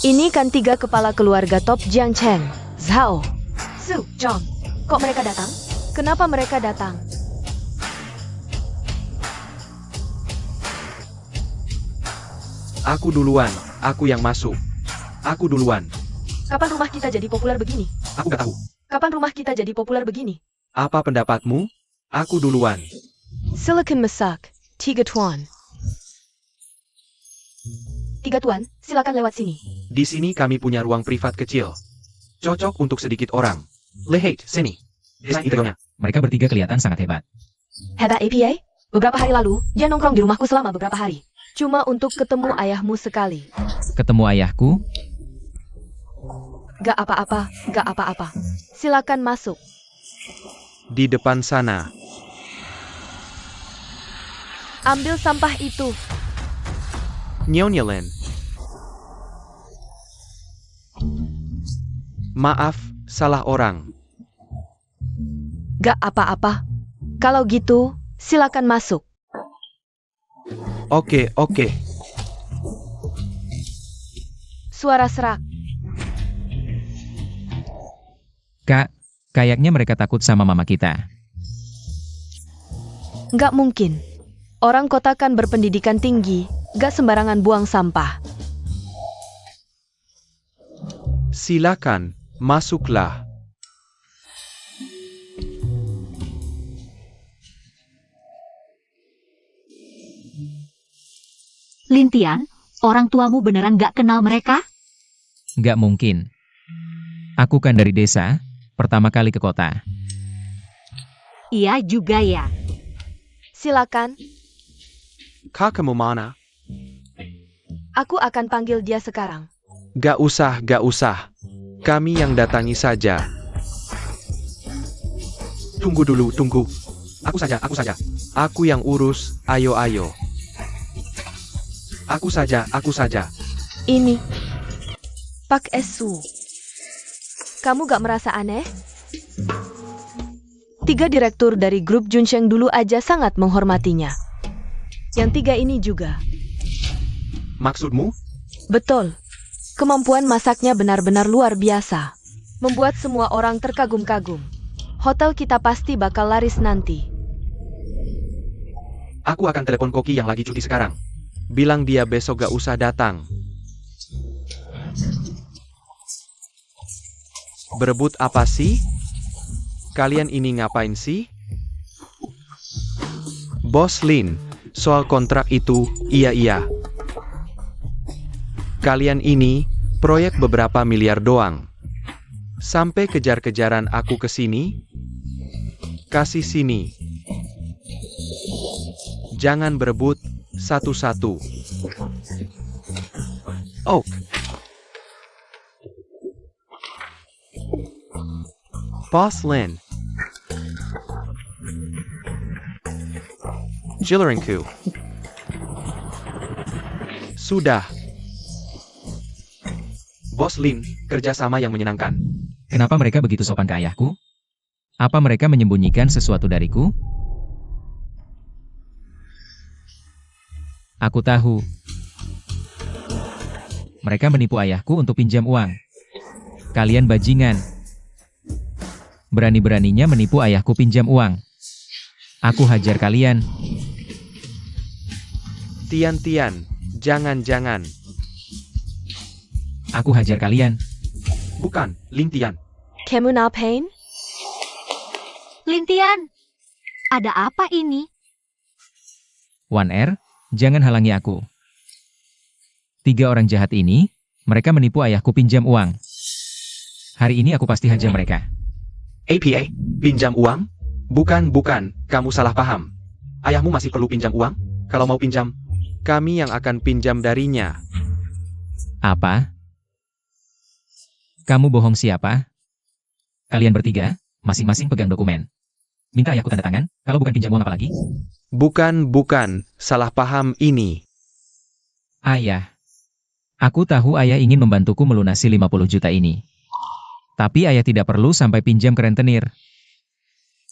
Ini kan 3 kepala keluarga top Jiangcheng. Zhao, Su, Zhang. Kok mereka datang? Kenapa mereka datang? Aku duluan, aku yang masuk. Aku duluan. Kapan rumah kita jadi populer begini? Aku gak tahu. Kapan rumah kita jadi populer begini? Apa pendapatmu? Aku duluan. Silakan masak, 3 tuan. 3 tuan, silakan lewat sini. Di sini kami punya ruang privat kecil. Cocok untuk sedikit orang. Lihat, sini. Desain interiornya. Mereka bertiga kelihatan sangat hebat. Hebat APA? Beberapa hari lalu, dia nongkrong di rumahku selama beberapa hari. Cuma untuk ketemu ayahmu sekali. Ketemu ayahku? Gak apa-apa, gak apa-apa. Silakan masuk. Di depan sana. Ambil sampah itu. Nyonya Lin. Maaf, salah orang. Gak apa-apa. Kalau gitu, silakan masuk. Oke. Suara serak. Kak, kayaknya mereka takut sama mama kita. Gak mungkin. Orang kota kan berpendidikan tinggi, gak sembarangan buang sampah. Silakan, masuklah. Lintian, orang tuamu beneran gak kenal mereka? Nggak mungkin. Aku kan dari desa, pertama kali ke kota. Iya juga ya. Silakan, Kak kamu mana? aku akan panggil dia sekarang. Gak usah. Kami yang datangi saja. Tunggu dulu. Aku saja. Aku yang urus, ayo. Aku saja. Ini, Pak Esu. Kamu gak merasa aneh? 3 direktur dari grup Junsheng dulu aja sangat menghormatinya. Yang 3 ini juga. Maksudmu? Betul. Kemampuan masaknya benar-benar luar biasa. Membuat semua orang terkagum-kagum. Hotel kita pasti bakal laris nanti. Aku akan telepon Koki yang lagi cuti sekarang. Bilang dia besok gak usah datang. Berebut apa sih? Kalian ini ngapain sih? Bos Lin, soal kontrak itu, iya. Kalian ini, proyek beberapa miliar doang. Sampai kejar-kejaran aku ke sini? Kasih sini. Jangan berebut, satu-satu. Oak. Boss Lin. Jillerinku. Sudah. Bos Lin, kerjasama yang menyenangkan. Kenapa mereka begitu sopan ke ayahku? Apa mereka menyembunyikan sesuatu dariku? Aku tahu. Mereka menipu ayahku untuk pinjam uang. Kalian bajingan. Berani-beraninya menipu ayahku pinjam uang. Aku hajar kalian. Tian, jangan. Aku hajar kalian. Bukan, Lin Tian. Kamu ngapain? Lintian, ada apa ini? One R, jangan halangi aku. 3 orang jahat ini, mereka menipu ayahku pinjam uang. Hari ini aku pasti hajar mereka. APA, pinjam uang? Bukan, kamu salah paham. Ayahmu masih perlu pinjam uang? Kalau mau pinjam, kami yang akan pinjam darinya. Apa? Kamu bohong siapa? Kalian bertiga, masing-masing pegang dokumen. Minta ayahku tanda tangan, kalau bukan pinjam uang apa lagi? Bukan, salah paham ini. Ayah. Aku tahu ayah ingin membantuku melunasi 50 juta ini. Tapi ayah tidak perlu sampai pinjam ke rentenir.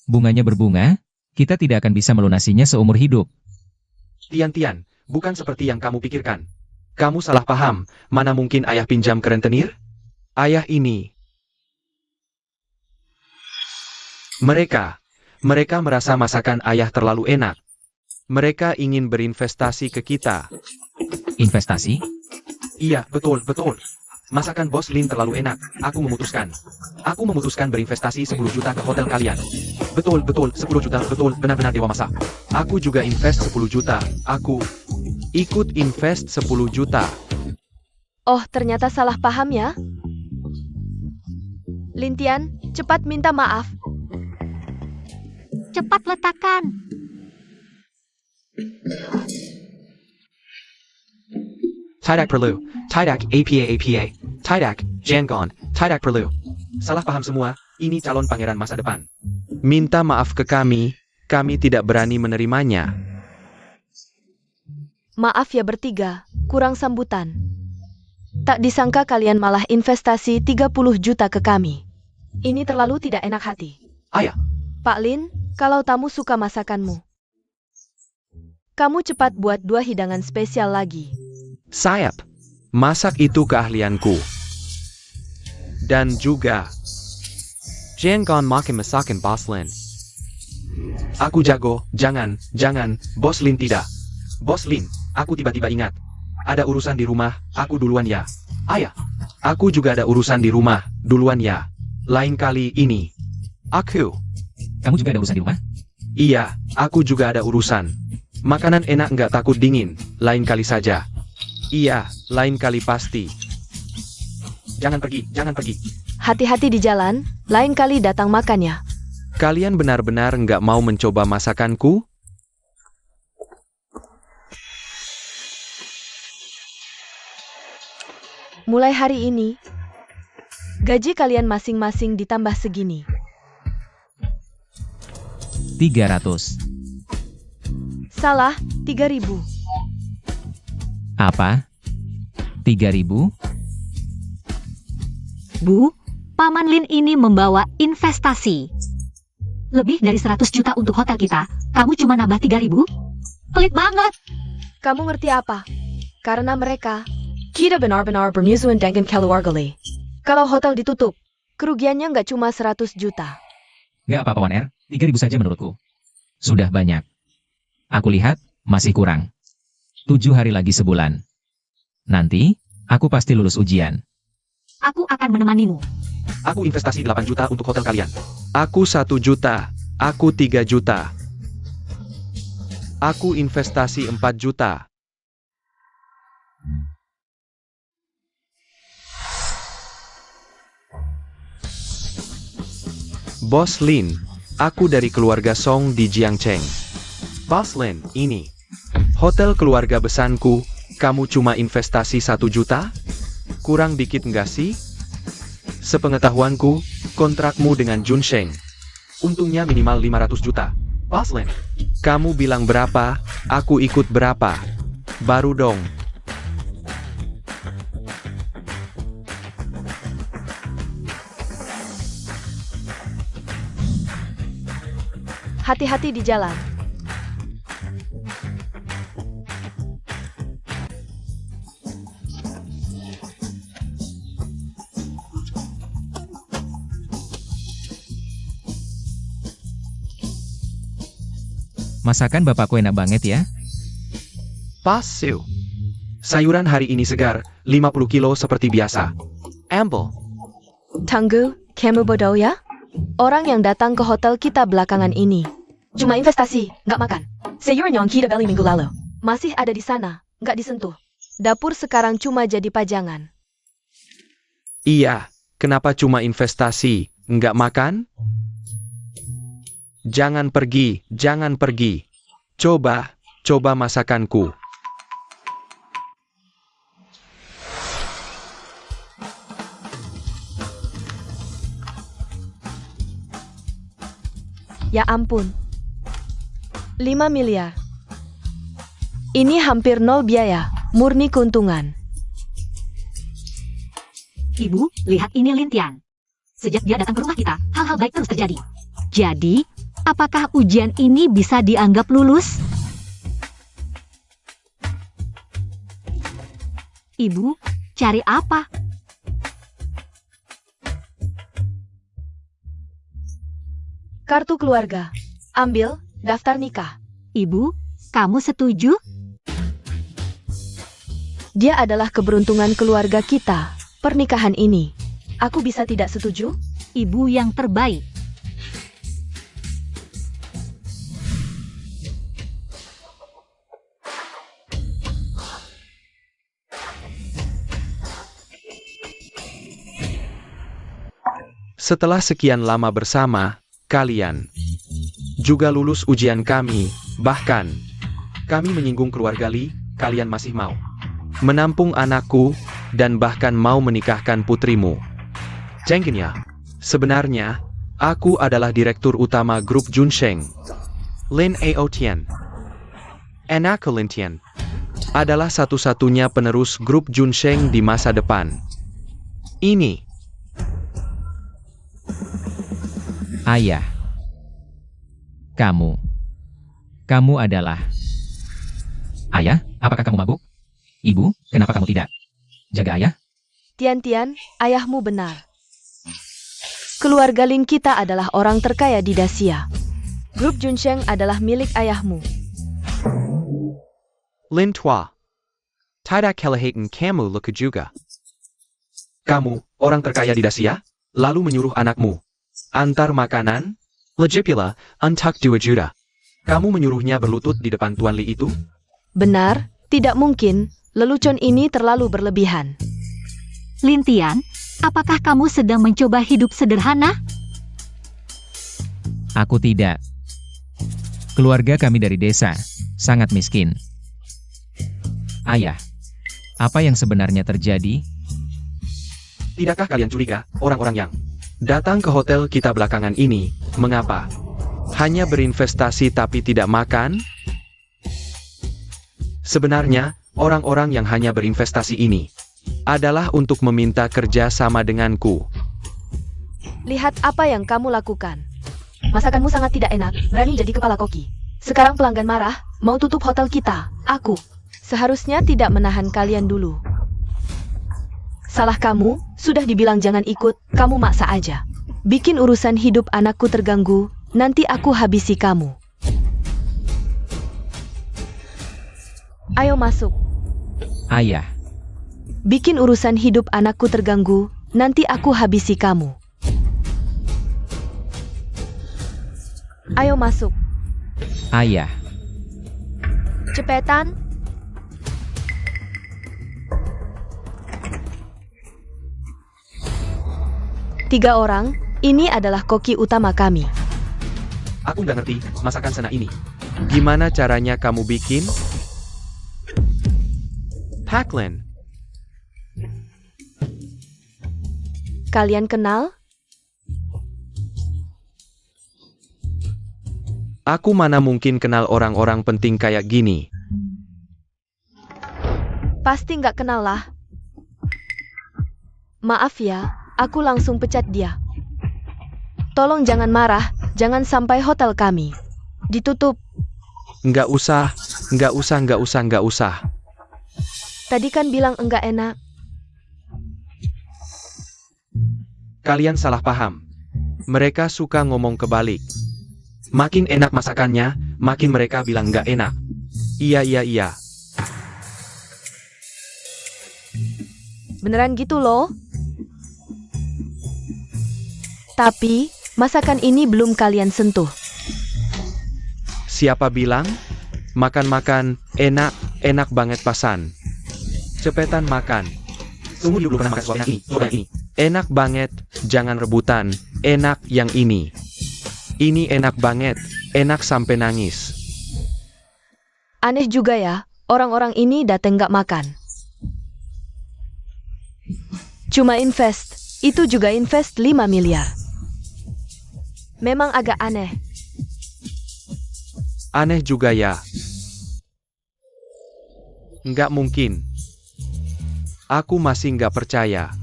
Bunganya berbunga, kita tidak akan bisa melunasinya seumur hidup. Tian, bukan seperti yang kamu pikirkan. Kamu salah paham, mana mungkin ayah pinjam ke rentenir? Ayah ini. Mereka merasa masakan ayah terlalu enak. Mereka ingin berinvestasi ke kita. Investasi? Iya, betul. Masakan Bos Lin terlalu enak. Aku memutuskan berinvestasi 10 juta ke hotel kalian. Betul, 10 juta, betul, benar-benar dewa masak. Aku juga invest 10 juta. Aku ikut invest 10 juta. Oh, ternyata salah paham ya? Lintian, cepat minta maaf. Cepat letakkan. Tidak perlu. Tidak, APA. Tidak, jangan. Tidak perlu. Salah paham semua, ini calon pangeran masa depan. Minta maaf ke kami tidak berani menerimanya. Maaf ya bertiga, kurang sambutan. Tak disangka kalian malah investasi 30 juta ke kami. Ini terlalu tidak enak hati. Ayah, Pak Lin, kalau tamu suka masakanmu, kamu cepat buat 2 hidangan spesial lagi. sayap. Masak itu keahlianku. Dan juga, jangan makin masakan Bos Lin. Aku jago, jangan, Bos Lin tidak. Bos Lin, aku tiba-tiba ingat. Ada urusan di rumah, aku duluan ya. Ayah, aku juga ada urusan di rumah, duluan ya. Lain kali ini. Aku. Kamu juga ada urusan di rumah? Iya, aku juga ada urusan. Makanan enak nggak takut dingin, lain kali saja. Iya, lain kali pasti. Jangan pergi. Hati-hati di jalan, lain kali datang makan ya. Kalian benar-benar nggak mau mencoba masakanku? Mulai hari ini, gaji kalian masing-masing ditambah segini. 300. Salah, 3.000. Apa? 3.000? Bu, Paman Lin ini membawa investasi. Lebih dari 100 juta untuk hotel kita. Kamu cuma nambah 3.000? Pelit banget. Kamu ngerti apa? Karena mereka, kita benar-benar bermusuhan dengan keluarga. Kalau hotel ditutup, kerugiannya nggak cuma 100 juta. Nggak apa-apa, One R. 3.000 saja menurutku. Sudah banyak. Aku lihat, masih kurang. 7 hari lagi sebulan. Nanti, aku pasti lulus ujian. Aku akan menemanimu. Aku investasi 8 juta untuk hotel kalian. Aku 1 juta. Aku 3 juta. Aku investasi 4 juta. Bos Lin, aku dari keluarga Song di Jiangcheng. Bos Lin, ini hotel keluarga besanku, kamu cuma investasi 1 juta? Kurang dikit nggak sih? Sepengetahuanku, kontrakmu dengan Junsheng, untungnya minimal 500 juta. Bos Lin, kamu bilang berapa, aku ikut berapa. Baru dong. Hati-hati di jalan. Masakan bapakku enak banget ya. Pas, Siu. Sayuran hari ini segar, 50 kilo seperti biasa. Amble. Tunggu, kamu bodoh ya? Orang yang datang ke hotel kita belakangan ini cuma investasi, nggak makan. Sayuran yang kita beli minggu lalu masih ada di sana, nggak disentuh. Dapur sekarang cuma jadi pajangan. Iya, kenapa cuma investasi, nggak makan? Jangan pergi, jangan pergi. Coba masakanku. Ya ampun. 5 miliar. Ini hampir nol biaya, murni keuntungan. Ibu, lihat ini Lin Tian. Sejak dia datang ke rumah kita, hal-hal baik terus terjadi. Jadi, apakah ujian ini bisa dianggap lulus? Ibu, cari apa? Kartu keluarga. Ambil, daftar nikah. Ibu, kamu setuju? Dia adalah keberuntungan keluarga kita, pernikahan ini. Aku bisa tidak setuju? Ibu yang terbaik. Setelah sekian lama bersama, kalian juga lulus ujian kami, bahkan kami menyinggung keluarga Li, kalian masih mau menampung anakku, dan bahkan mau menikahkan putrimu. Jengkin ya, sebenarnya, aku adalah direktur utama grup Junsheng. Lin Ao Tian. Anakku Lin Tian adalah satu-satunya penerus grup Junsheng di masa depan. Ini Ayah. Kamu adalah... Ayah, apakah kamu mabuk? Ibu, kenapa kamu tidak jaga ayah? Tian, ayahmu benar. Keluarga Lin kita adalah orang terkaya di Dacia. Grup Junsheng adalah milik ayahmu. Lin Tua. Tidak kelihatan kamu luka juga. Kamu, orang terkaya di Dacia, lalu menyuruh anakmu antar makanan? Legipula, untuk 2 juta. Kamu menyuruhnya berlutut di depan Tuan Li itu? Benar, tidak mungkin. Lelucon ini terlalu berlebihan. Lin Tian, apakah kamu sedang mencoba hidup sederhana? Aku tidak. Keluarga kami dari desa, sangat miskin. Ayah, apa yang sebenarnya terjadi? Tidakkah kalian curiga, orang-orang yang datang ke hotel kita belakangan ini, mengapa? Hanya berinvestasi tapi tidak makan? Sebenarnya, orang-orang yang hanya berinvestasi ini adalah untuk meminta kerja sama denganku. Lihat apa yang kamu lakukan. Masakanmu sangat tidak enak, berani jadi kepala koki. Sekarang pelanggan marah, mau tutup hotel kita. Aku seharusnya tidak menahan kalian dulu. Salah kamu, sudah dibilang jangan ikut, kamu maksa aja. Bikin urusan hidup anakku terganggu, nanti aku habisi kamu. Ayo masuk. Ayah, Bikin urusan hidup anakku terganggu, nanti aku habisi kamu. Ayo masuk. ayah. Cepetan. Tiga orang, ini adalah koki utama kami. Aku nggak ngerti masakan sana ini. Gimana caranya kamu bikin? Paklin. Kalian kenal? Aku mana mungkin kenal orang-orang penting kayak gini. Pasti nggak kenal lah. Maaf ya, aku langsung pecat dia. Tolong jangan marah, jangan sampai hotel kami Ditutup. Nggak usah, nggak usah, nggak usah, nggak usah. Tadi kan bilang enggak enak. Kalian salah paham. Mereka suka ngomong kebalik. Makin enak masakannya, makin mereka bilang nggak enak. Iya, iya, iya. Beneran gitu loh. Tapi, masakan ini belum kalian sentuh. Siapa bilang? Makan-makan, enak, enak banget pasan. Cepetan makan. Sungguh you belum pernah makan sesuatu yang ini, coba yang ini. Enak banget, jangan rebutan, enak yang ini. Ini enak banget, enak sampai nangis. Aneh juga ya, orang-orang ini dateng nggak makan. Cuma invest, itu juga invest 5 miliar. Memang agak aneh. Aneh juga ya. Nggak mungkin. Aku masih nggak percaya.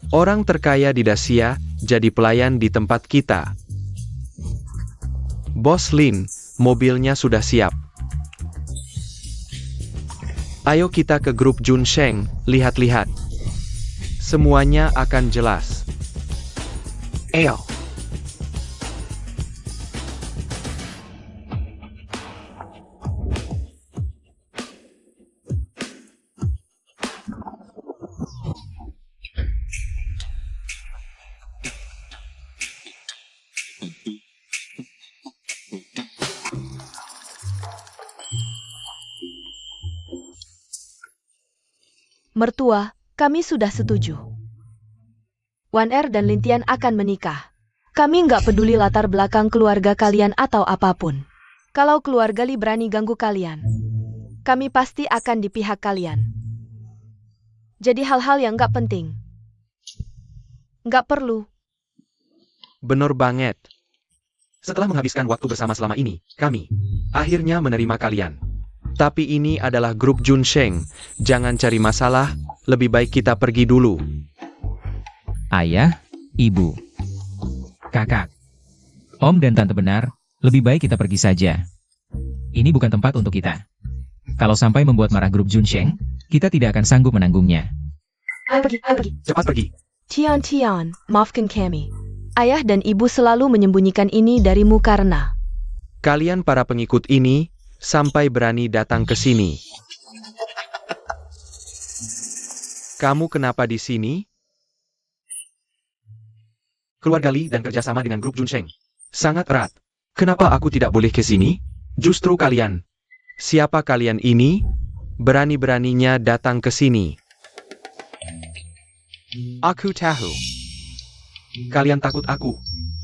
Orang terkaya di Dacia jadi pelayan di tempat kita. Bos Lin, mobilnya sudah siap. Ayo kita ke grup Junsheng, lihat-lihat. Semuanya akan jelas. Ayo. Mertua, kami sudah setuju. Wan Er dan Lintian akan menikah. Kami nggak peduli latar belakang keluarga kalian atau apapun. Kalau keluarga Li berani ganggu kalian, kami pasti akan di pihak kalian. Jadi hal-hal yang nggak penting. Nggak perlu. Bener banget. Setelah menghabiskan waktu bersama selama ini, kami akhirnya menerima kalian. Tapi ini adalah grup Junsheng. Jangan cari masalah, lebih baik kita pergi dulu. Ayah, ibu, kakak, om dan tante benar, lebih baik kita pergi saja. Ini bukan tempat untuk kita. Kalau sampai membuat marah grup Junsheng, kita tidak akan sanggup menanggungnya. Ayo pergi. Cepat pergi. Tian, maafkan kami. Ayah dan ibu selalu menyembunyikan ini darimu karena Kalian para pengikut ini, sampai berani datang ke sini. Kamu kenapa di sini? Keluarga Li dan kerjasama dengan grup Junsheng. Sangat erat. Kenapa aku tidak boleh ke sini? Justru kalian. Siapa kalian ini? Berani-beraninya datang ke sini. Aku tahu. Kalian takut aku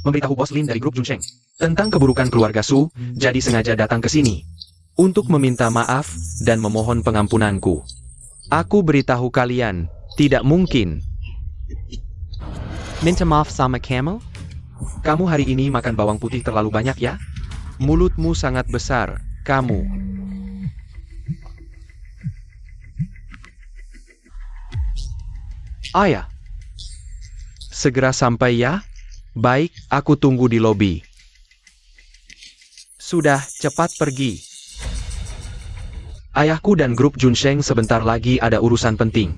memberitahu Bos Lin dari grup Junsheng tentang keburukan keluarga Su, jadi sengaja datang ke sini untuk meminta maaf dan memohon pengampunanku. Aku beritahu kalian, tidak mungkin. Minta maaf sama kamu? Kamu hari ini makan bawang putih terlalu banyak ya? Mulutmu sangat besar, kamu. Ayah. Segera sampai ya? Baik, aku tunggu di lobi. Sudah, cepat pergi. Ayahku dan grup Junsheng sebentar lagi ada urusan penting.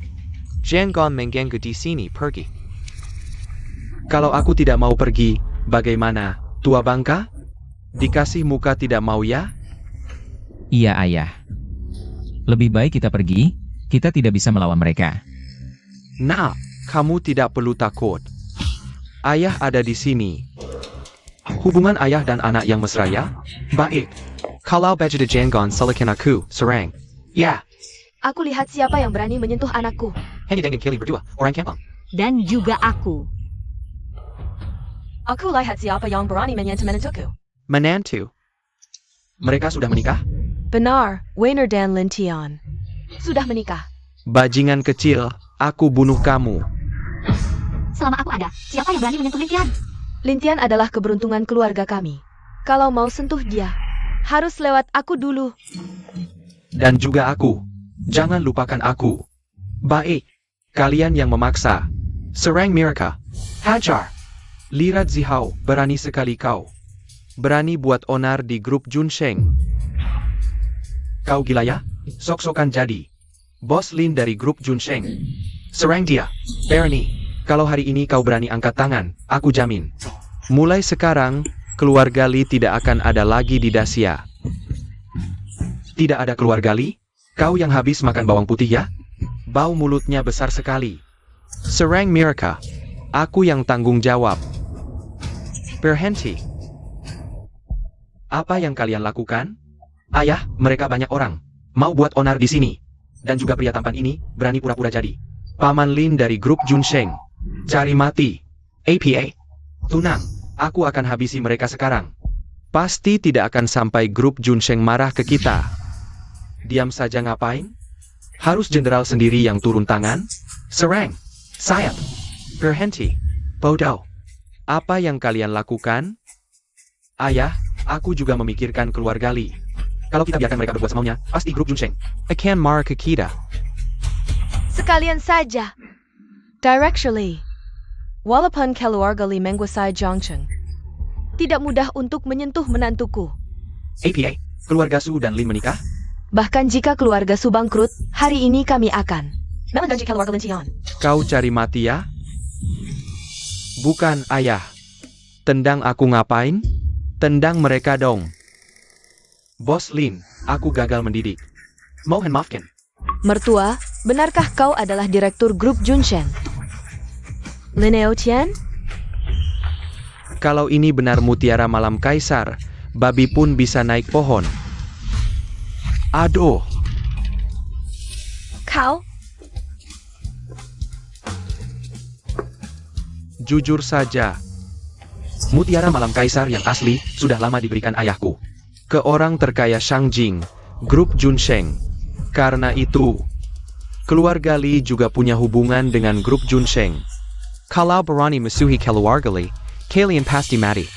Jangan mengganggu di sini, pergi. Kalau aku tidak mau pergi, bagaimana, tua bangka? Dikasih muka tidak mau ya? Iya ayah. Lebih baik kita pergi, kita tidak bisa melawan mereka. Nah, kamu tidak perlu takut. Ayah ada di sini. Hubungan ayah dan anak yang mesra ya? Baik. Kalau baju de Jangon salakin aku, serang. Ya. aku lihat siapa yang berani menyentuh anakku. Hanya dengan Kelly berdua, orang Kampang. Dan juga aku. Aku lihat siapa yang berani menyentuh menantuku. Menantu. Mereka sudah menikah? Benar, Weiner dan Lintian. Sudah menikah. Bajingan kecil, aku bunuh kamu. Selama aku ada, siapa yang berani menyentuh Lintian? Lintian adalah keberuntungan keluarga kami. Kalau mau sentuh dia, harus lewat aku dulu. Dan juga aku. Jangan lupakan aku. Baik. Kalian yang memaksa. Serang mereka. Hajar. Lirat Zihao, berani sekali kau. Berani buat onar di grup Junsheng. Kau gila ya? Sok-sokan jadi Bos Lin dari grup Junsheng. Serang dia, Bernie. Kalau hari ini kau berani angkat tangan, aku jamin. Mulai sekarang, keluarga Li tidak akan ada lagi di Dacia. Tidak ada keluarga Li? Kau yang habis makan bawang putih ya? Bau mulutnya besar sekali. Serang mereka. Aku yang tanggung jawab. Berhenti. Apa yang kalian lakukan? Ayah, mereka banyak orang. Mau buat onar di sini. Dan juga pria tampan ini, berani pura-pura jadi Paman Lin dari grup Junsheng. Cari mati. APA. Tunang, aku akan habisi mereka sekarang. Pasti tidak akan sampai grup Junsheng marah ke kita. Diam saja ngapain? Harus jenderal sendiri yang turun tangan? Serang. Sayap. Berhenti. Bodoh. Apa yang kalian lakukan? Ayah, aku juga memikirkan keluarga Li. Kalau kita biarkan mereka berbuat semaunya, pasti grup Junsheng akan marah ke kita. Sekalian saja. Directly. Walaupun keluarga Li menguasai Zhongcheng, tidak mudah untuk menyentuh menantuku. APA, keluarga Su dan Lin menikah? Bahkan jika keluarga Su bangkrut, hari ini kami akan mengaji keluarga Lin Qian. Kau cari mati ya? Bukan, ayah. Tendang aku ngapain? Tendang mereka dong. Bos Lin, aku gagal mendidik. Mohon maafkan. Mertua, benarkah kau adalah direktur grup Junsheng? Lin Eotian? Kalau ini benar mutiara malam kaisar, babi pun bisa naik pohon. Aduh. Kau? Jujur saja. Mutiara malam kaisar yang asli sudah lama diberikan ayahku ke orang terkaya Shangjing, grup Junsheng. Karena itu, keluarga Li juga punya hubungan dengan grup Junsheng. Kalau berani musuhi keluarga Li, kalian pasti mati.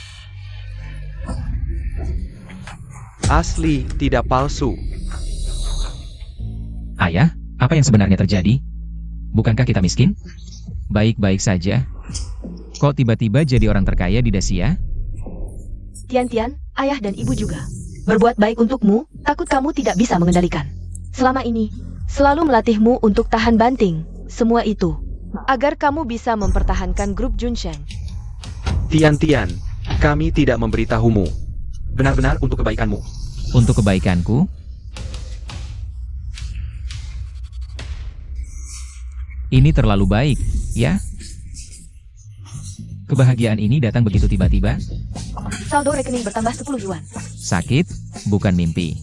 Asli, tidak palsu. Ayah, apa yang sebenarnya terjadi? Bukankah kita miskin? Baik-baik saja. Kok tiba-tiba jadi orang terkaya di Dacia? Tian-Tian, ayah dan ibu juga berbuat baik untukmu, takut kamu tidak bisa mengendalikan. Selama ini, selalu melatihmu untuk tahan banting. Semua itu, agar kamu bisa mempertahankan grup Junsheng. Tian-Tian, kami tidak memberitahumu. Benar-benar untuk kebaikanmu. Untuk kebaikanku? Ini terlalu baik, ya? Kebahagiaan ini datang begitu tiba-tiba. Saldo rekening bertambah 10 yuan. Sakit, bukan mimpi.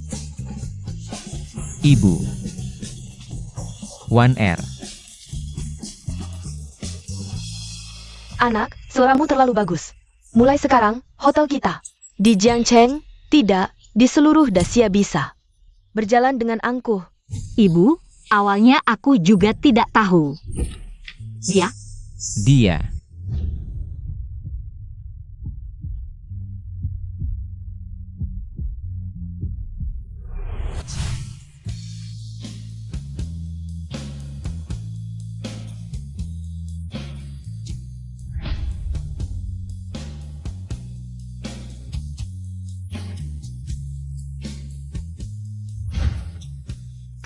Ibu. 1R. Anak, suaramu terlalu bagus. Mulai sekarang, hotel kita di Jiangcheng, tidak, di seluruh Dacia bisa berjalan dengan angkuh. Ibu, awalnya aku juga tidak tahu. Dia.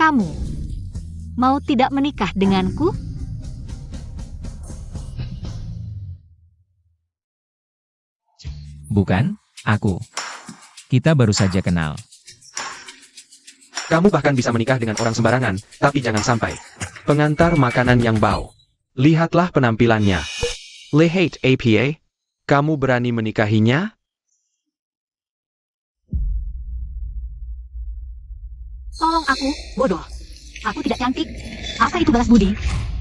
Kamu mau tidak menikah denganku? Bukan, aku. Kita baru saja kenal. Kamu bahkan bisa menikah dengan orang sembarangan, tapi jangan sampai pengantar makanan yang bau. Lihatlah penampilannya. Lihat APA, kamu berani menikahinya? Tolong aku, bodoh. Aku tidak cantik. Apa itu balas budi?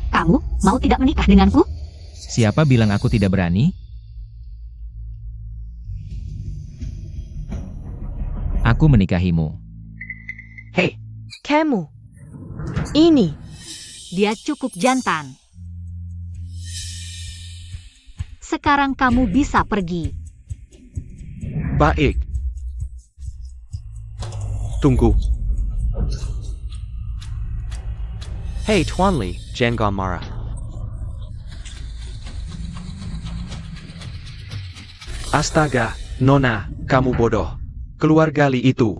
Kamu mau tidak menikah denganku? Siapa bilang aku tidak berani? Aku menikahimu. Hei, Kamu. Ini. Dia cukup jantan. Sekarang kamu bisa pergi. baik. Tunggu. Hei Tuan Li, jangan marah. Astaga, Nona, kamu bodoh. Keluarga Li itu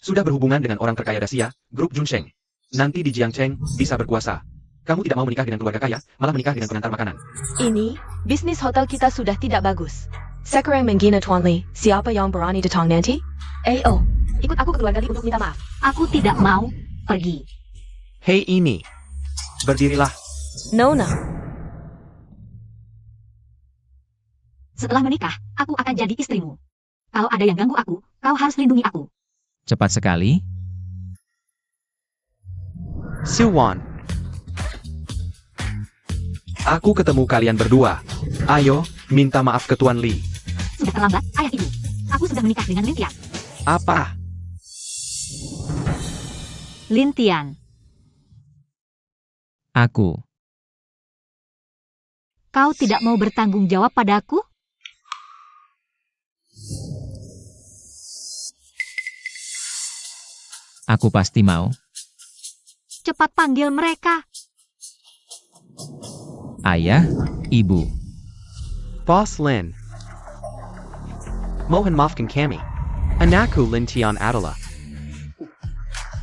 sudah berhubungan dengan orang terkaya Dacia, grup Junsheng. Nanti di Jiangcheng bisa berkuasa. Kamu tidak mau menikah dengan keluarga kaya, malah menikah dengan pengantar makanan. Ini, bisnis hotel kita sudah tidak bagus. Sekarang menghina Tuan Li, siapa yang berani datang nanti? Oh, ikut aku ke keluarga Li untuk minta maaf. Aku tidak mau pergi. Hei ini, berdirilah. Nona, Setelah menikah, aku akan jadi istrimu. Kalau ada yang ganggu aku, kau harus lindungi aku. Cepat sekali. Siwan. Aku ketemu kalian berdua. Ayo, minta maaf ke Tuan Li. Sudah terlambat, ayah ibu. Aku sudah menikah dengan Lin Tian. Apa? Lin Tian, Aku. kau tidak mau bertanggung jawab padaku? Aku pasti mau. Cepat panggil mereka. Ayah, ibu. Boss Lin. Mohon maafkan kami. Anakku Lin Tian adalah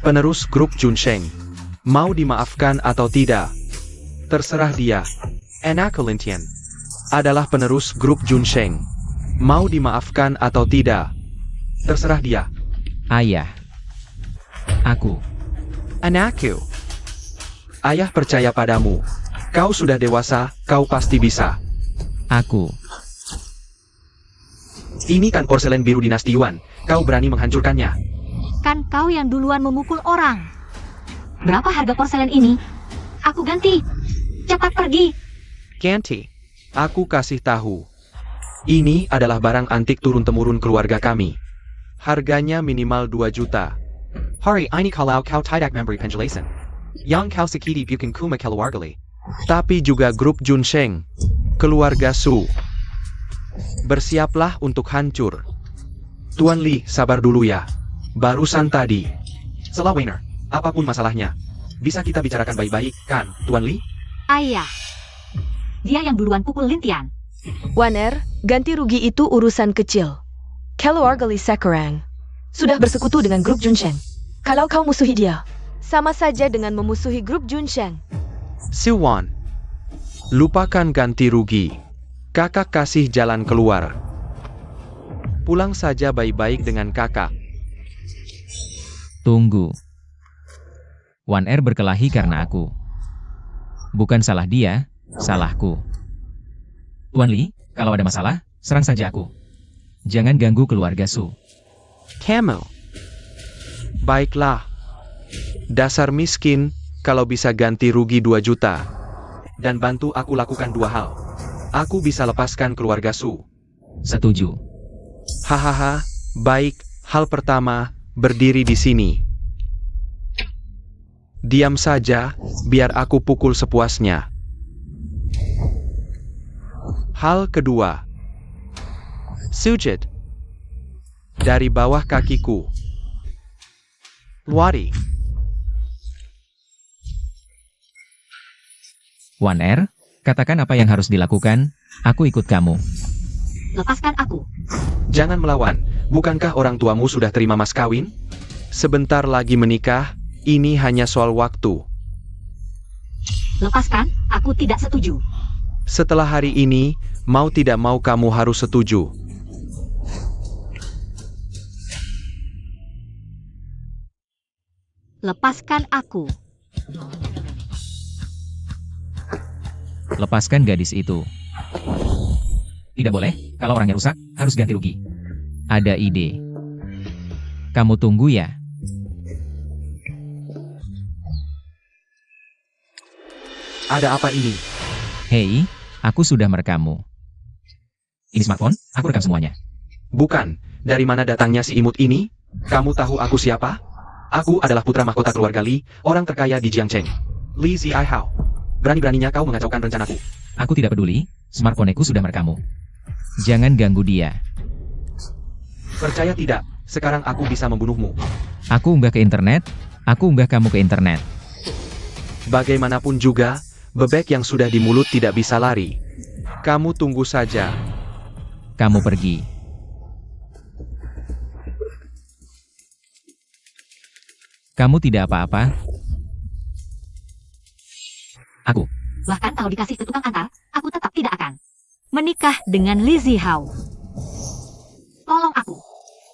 penerus grup Junsheng. Mau dimaafkan atau tidak? Terserah dia. Anakku Lin Tian adalah penerus grup Junsheng. Mau dimaafkan atau tidak? Terserah dia. Ayah. Aku. Anakku. Ayah percaya padamu. Kau sudah dewasa, kau pasti bisa. Aku. Ini kan porselen biru dinasti Yuan. Kau berani menghancurkannya. Kan kau yang duluan memukul orang. Berapa harga porselen ini? Aku ganti. Cepat pergi. Ganti. Aku kasih tahu. Ini adalah barang antik turun-temurun keluarga kami. Harganya minimal 2 juta. Hari ini kalau kau tidak memberi penjelasan, yang kau sakiti bukan cuma keluarga Li, tapi juga grup Junsheng, keluarga Su. Bersiaplah untuk hancur. Tuan Li, sabar dulu ya. Barusan tadi. Setelah Weiner, apapun masalahnya, bisa kita bicarakan baik-baik, kan, Tuan Li? Ayah. Dia yang duluan pukul Lin Tian. Wan ganti rugi itu urusan kecil. Keluarga Li sekarang sudah bersekutu dengan grup Junsheng. Kalau kau musuhi dia, sama saja dengan memusuhi grup Junsheng. Siwan. Lupakan ganti rugi. Kakak kasih jalan keluar. Pulang saja baik-baik dengan kakak. Tunggu. Wan berkelahi karena aku. Bukan salah dia, salahku. Tuan Li, kalau ada masalah, serang saja aku. Jangan ganggu keluarga Su. Camel. Baiklah. Dasar miskin, kalau bisa ganti rugi 2 juta. Dan bantu aku lakukan 2 hal. Aku bisa lepaskan keluarga Su. Setuju. Hahaha, baik. Hal pertama, berdiri di sini. Diam saja, biar aku pukul sepuasnya. Hal kedua. Sujud. Dari bawah kakiku. Luari. Wan katakan apa yang harus dilakukan, aku ikut kamu. Lepaskan aku. Jangan melawan. Bukankah orang tuamu sudah terima mas kawin? Sebentar lagi menikah, ini hanya soal waktu. Lepaskan, aku tidak setuju. Setelah hari ini, mau tidak mau kamu harus setuju. Lepaskan aku. Lepaskan gadis itu. Tidak boleh, kalau orangnya rusak, harus ganti rugi. Ada ide. Kamu tunggu ya. Ada apa ini? Hei, aku sudah merekammu. Ini smartphone, aku rekam semuanya. Bukan, dari mana datangnya si imut ini? Kamu tahu aku siapa? Aku adalah putra mahkota keluarga Li, orang terkaya di Jiangcheng. Li Ziaihao. Berani-beraninya kau mengacaukan rencanaku. Aku tidak peduli, smartphone-ku sudah merekammu. Jangan ganggu dia. Percaya tidak, sekarang aku bisa membunuhmu. Aku unggah ke internet, aku unggah kamu ke internet. Bagaimanapun juga, bebek yang sudah di mulut tidak bisa lari. Kamu tunggu saja. Kamu pergi. Kamu tidak apa-apa? Aku. Bahkan kalau dikasih ke tukang antar, aku tetap tidak akan menikah dengan Li Zihao. Tolong aku.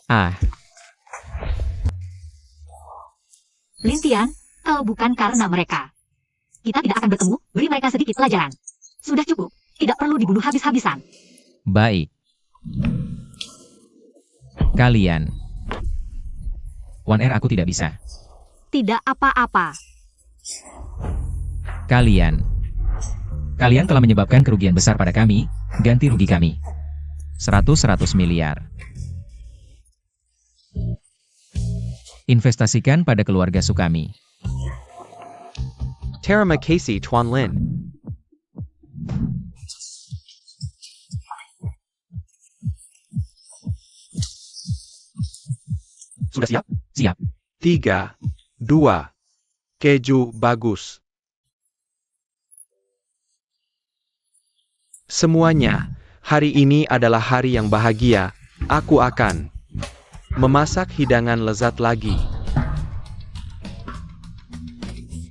Ah, Lin Tian, kalau bukan karena mereka, kita tidak akan bertemu. Beri mereka sedikit pelajaran. Sudah cukup. Tidak perlu dibunuh habis-habisan. baik. Kalian. 1R aku tidak bisa. Tidak apa-apa. Kalian telah menyebabkan kerugian besar pada kami, ganti rugi kami. 100 miliar. Investasikan pada keluarga Sukami. Terima kasih Tuan Lin. Sudah siap? Siap. 3, 2, keju bagus. Semuanya, hari ini adalah hari yang bahagia. Aku akan memasak hidangan lezat lagi.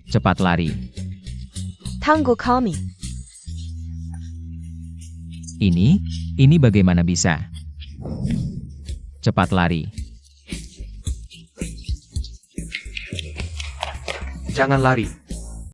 Cepat lari. Tangguh kami. Ini bagaimana bisa? Cepat lari. Jangan lari.